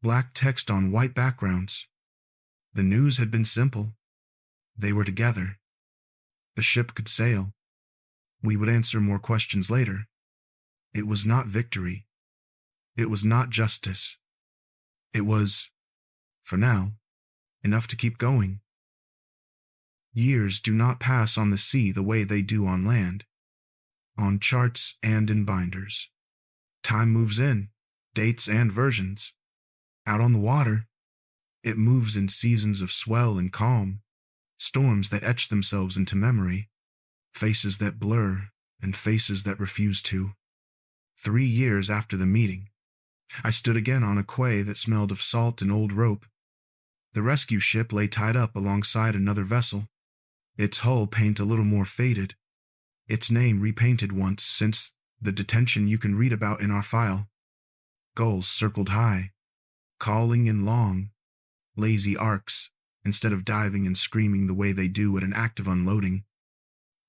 black text on white backgrounds. The news had been simple. They were together. The ship could sail. We would answer more questions later. It was not victory. It was not justice. It was, for now, enough to keep going. Years do not pass on the sea the way they do on land, on charts and in binders. Time moves in, dates and versions. Out on the water, it moves in seasons of swell and calm, storms that etch themselves into memory, faces that blur and faces that refuse to. 3 years after the meeting, I stood again on a quay that smelled of salt and old rope. The rescue ship lay tied up alongside another vessel, its hull paint a little more faded, its name repainted once since the detention you can read about in our file. Gulls circled high, calling in long, lazy arcs instead of diving and screaming the way they do at an active unloading.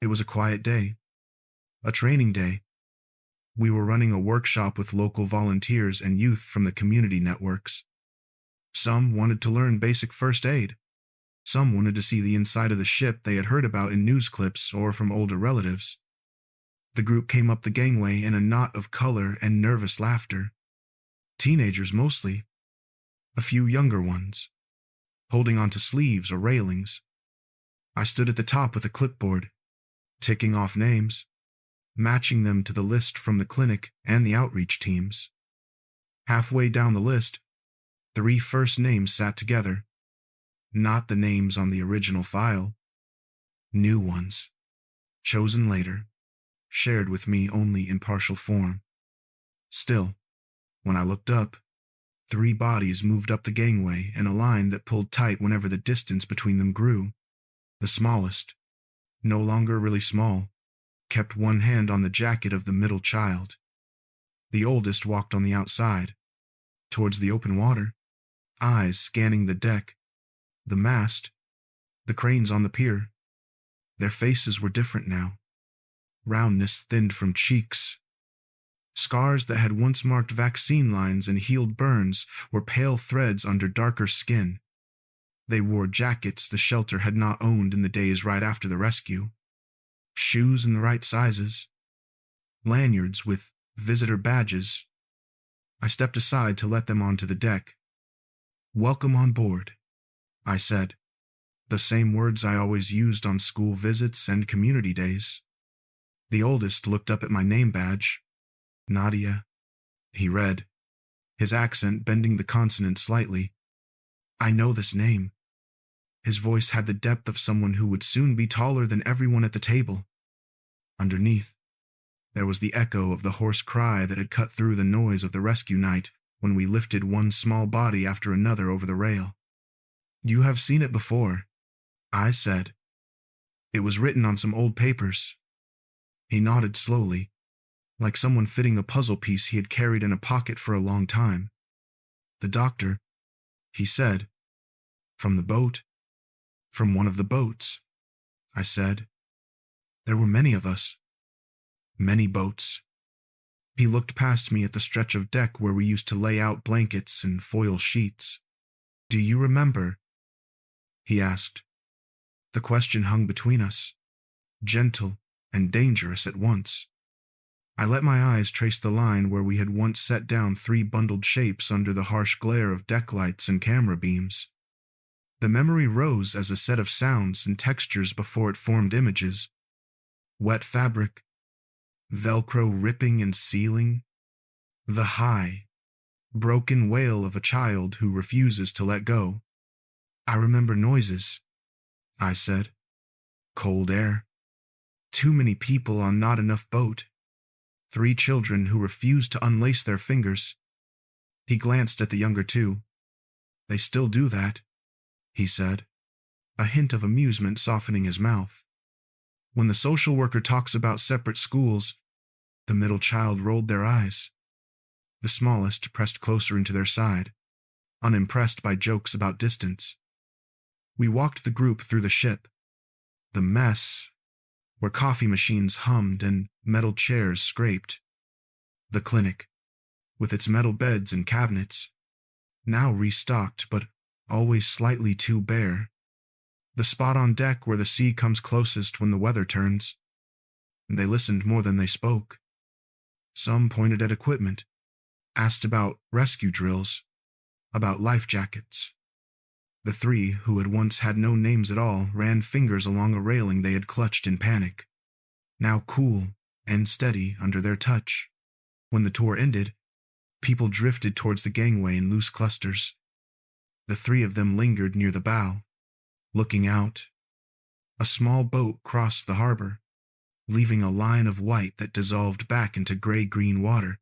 It was a quiet day, a training day. We were running a workshop with local volunteers and youth from the community networks. Some wanted to learn basic first aid. Some wanted to see the inside of the ship they had heard about in news clips or from older relatives. The group came up the gangway in a knot of color and nervous laughter. Teenagers mostly. A few younger ones, holding onto sleeves or railings. I stood at the top with a clipboard, ticking off names, matching them to the list from the clinic and the outreach teams. Halfway down the list, 3 first names sat together, not the names on the original file. New ones, chosen later, shared with me only in partial form. Still, when I looked up, 3 bodies moved up the gangway in a line that pulled tight whenever the distance between them grew. The smallest, no longer really small, kept one hand on the jacket of the middle child. The oldest walked on the outside, towards the open water, eyes scanning the deck, the mast, the cranes on the pier. Their faces were different now. Roundness thinned from cheeks. Scars that had once marked vaccine lines and healed burns were pale threads under darker skin. They wore jackets the shelter had not owned in the days right after the rescue. Shoes in the right sizes. Lanyards with visitor badges. I stepped aside to let them onto the deck. "Welcome on board," I said, the same words I always used on school visits and community days. The oldest looked up at my name badge. Nadia, he read, his accent bending the consonant slightly. "I know this name." His voice had the depth of someone who would soon be taller than everyone at the table. Underneath, there was the echo of the hoarse cry that had cut through the noise of the rescue night when we lifted one small body after another over the rail. "You have seen it before," I said. "It was written on some old papers." He nodded slowly, like someone fitting a puzzle piece he had carried in a pocket for a long time. "The doctor," he said. "From the boat." "From one of the boats," I said. "There were many of us." "Many boats." He looked past me at the stretch of deck where we used to lay out blankets and foil sheets. "Do you remember?" he asked. The question hung between us, gentle and dangerous at once. I let my eyes trace the line where we had once set down 3 bundled shapes under the harsh glare of deck lights and camera beams. The memory rose as a set of sounds and textures before it formed images. Wet fabric, Velcro ripping and sealing, the high, broken wail of a child who refuses to let go. "I remember noises," I said. "Cold air. Too many people on not enough boat. 3 children who refused to unlace their fingers." He glanced at the younger 2. "They still do that," he said, a hint of amusement softening his mouth. "When the social worker talks about separate schools," the middle child rolled their eyes. The smallest pressed closer into their side, unimpressed by jokes about distance. We walked the group through the ship. The mess, where coffee machines hummed and metal chairs scraped. The clinic, with its metal beds and cabinets, now restocked but always slightly too bare. The spot on deck where the sea comes closest when the weather turns. They listened more than they spoke. Some pointed at equipment, asked about rescue drills, about life jackets. The 3, who had once had no names at all, ran fingers along a railing they had clutched in panic, now cool and steady under their touch. When the tour ended, people drifted towards the gangway in loose clusters. The 3 of them lingered near the bow, looking out. A small boat crossed the harbor, leaving a line of white that dissolved back into gray-green water.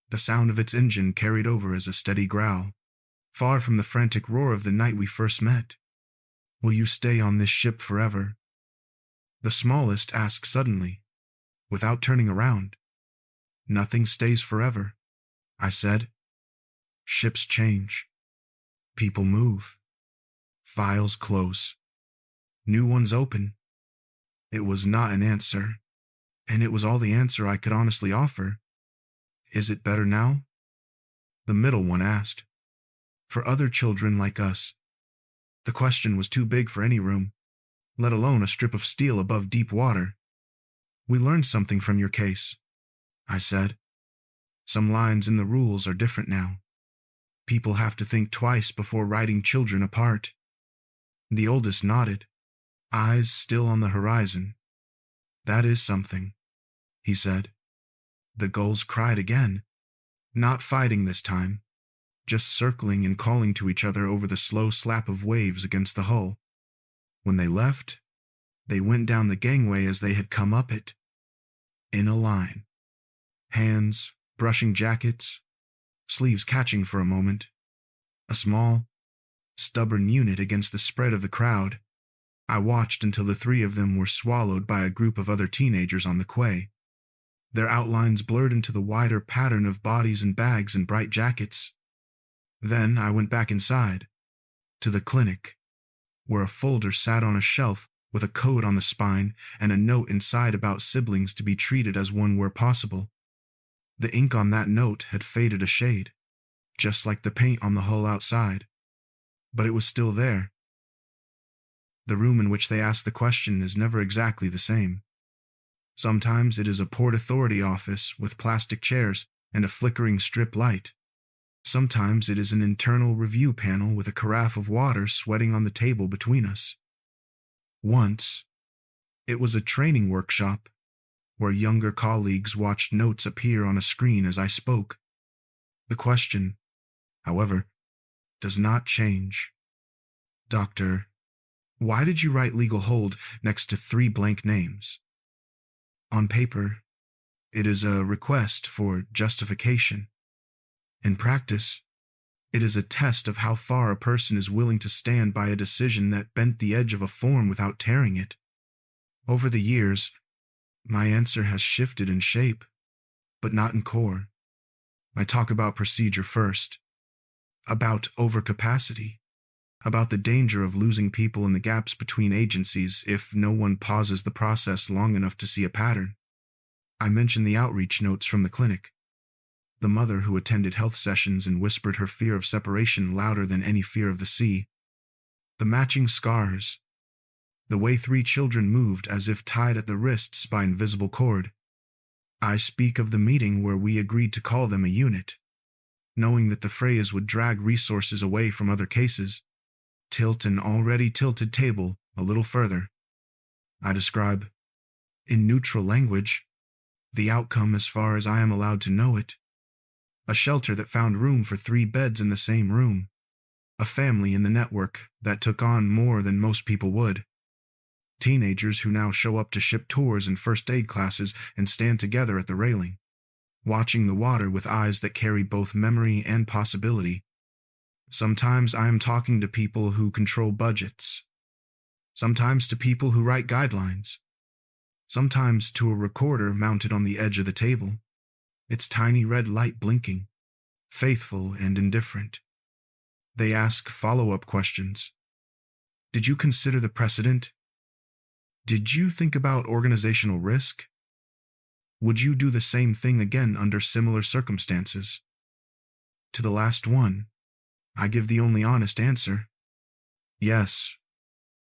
The sound of its engine carried over as a steady growl, far from the frantic roar of the night we first met. "Will you stay on this ship forever?" the smallest asked suddenly, without turning around. "Nothing stays forever," I said. "Ships change. People move. Files close. New ones open." It was not an answer, and it was all the answer I could honestly offer. "Is it better now?" the middle one asked. "For other children like us." The question was too big for any room, let alone a strip of steel above deep water. "We learned something from your case," I said. "Some lines in the rules are different now. People have to think twice before writing children apart." The oldest nodded, eyes still on the horizon. "That is something," he said. The gulls cried again, not fighting this time, just circling and calling to each other over the slow slap of waves against the hull. When they left, they went down the gangway as they had come up it, in a line, hands brushing jackets, sleeves catching for a moment, a small, stubborn unit against the spread of the crowd. I watched until the three of them were swallowed by a group of other teenagers on the quay. Their outlines blurred into the wider pattern of bodies and bags and bright jackets. Then I went back inside, to the clinic, where a folder sat on a shelf with a code on the spine and a note inside about siblings to be treated as one where possible. The ink on that note had faded a shade, just like the paint on the hull outside, but it was still there. The room in which they ask the question is never exactly the same. Sometimes it is a Port Authority office with plastic chairs and a flickering strip light. Sometimes it is an internal review panel with a carafe of water sweating on the table between us. Once, it was a training workshop where younger colleagues watched notes appear on a screen as I spoke. The question, however, does not change. Doctor, why did you write legal hold next to 3 blank names? On paper, it is a request for justification. In practice, it is a test of how far a person is willing to stand by a decision that bent the edge of a form without tearing it. Over the years, my answer has shifted in shape, but not in core. I talk about procedure first, about overcapacity, about the danger of losing people in the gaps between agencies if no one pauses the process long enough to see a pattern. I mention the outreach notes from the clinic, the mother who attended health sessions and whispered her fear of separation louder than any fear of the sea, the matching scars, the way 3 children moved as if tied at the wrists by invisible cord. I speak of the meeting where we agreed to call them a unit, knowing that the phrase would drag resources away from other cases, tilt an already tilted table a little further. I describe, in neutral language, the outcome as far as I am allowed to know it. A shelter that found room for 3 beds in the same room. A family in the network that took on more than most people would. Teenagers who now show up to ship tours and first aid classes and stand together at the railing, watching the water with eyes that carry both memory and possibility. Sometimes I am talking to people who control budgets. Sometimes to people who write guidelines. Sometimes to a recorder mounted on the edge of the table, its tiny red light blinking, faithful and indifferent. They ask follow-up questions. Did you consider the precedent? Did you think about organizational risk? Would you do the same thing again under similar circumstances? To the last one, I give the only honest answer. Yes,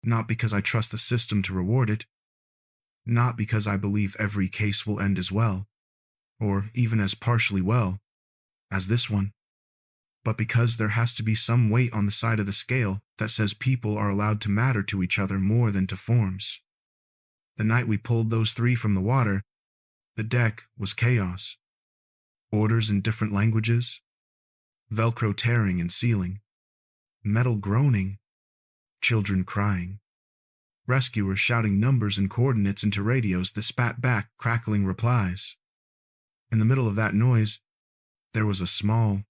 not because I trust the system to reward it, not because I believe every case will end as well, or even as partially well, as this one, but because there has to be some weight on the side of the scale that says people are allowed to matter to each other more than to forms. The night we pulled those 3 from the water, the deck was chaos. Orders in different languages, Velcro tearing and sealing, metal groaning, children crying, rescuers shouting numbers and coordinates into radios that spat back crackling replies. In the middle of that noise, there was a small,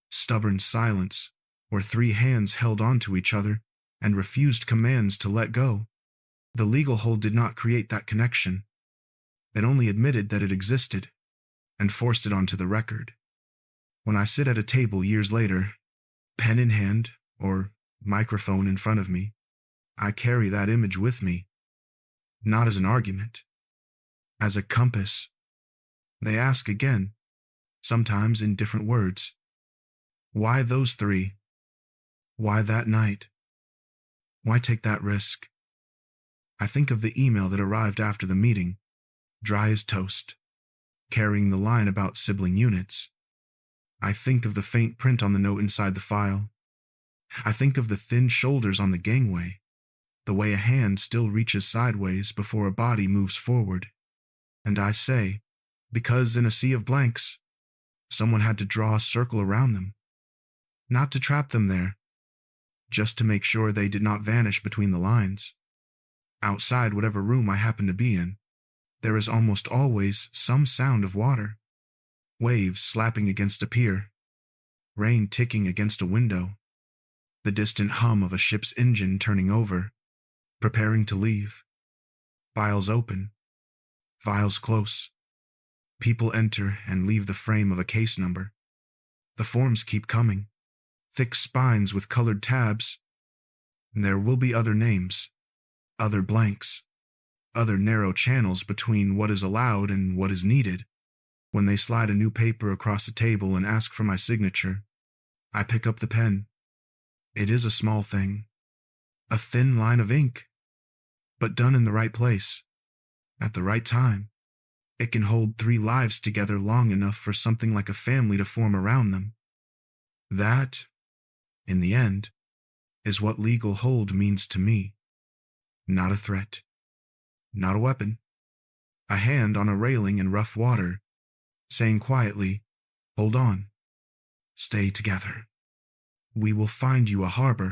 stubborn silence where 3 hands held onto each other and refused commands to let go. The legal hold did not create that connection. It only admitted that it existed and forced it onto the record. When I sit at a table years later, pen in hand or microphone in front of me, I carry that image with me, not as an argument, as a compass. They ask again, sometimes in different words, why those 3? Why that night? Why take that risk? I think of the email that arrived after the meeting, dry as toast, carrying the line about sibling units. I think of the faint print on the note inside the file. I think of the thin shoulders on the gangway, the way a hand still reaches sideways before a body moves forward. And I say, because in a sea of blanks, someone had to draw a circle around them. Not to trap them there, just to make sure they did not vanish between the lines. Outside whatever room I happen to be in, there is almost always some sound of water. Waves slapping against a pier, rain ticking against a window, the distant hum of a ship's engine turning over, preparing to leave. Files open, files close. People enter and leave the frame of a case number. The forms keep coming, thick spines with colored tabs. There will be other names, other blanks, other narrow channels between what is allowed and what is needed. When they slide a new paper across the table and ask for my signature, I pick up the pen. It is a small thing, a thin line of ink, but done in the right place, at the right time. It can hold 3 lives together long enough for something like a family to form around them. That, in the end, is what legal hold means to me. Not a threat, not a weapon. A hand on a railing in rough water, saying quietly, "Hold on. Stay together. We will find you a harbor."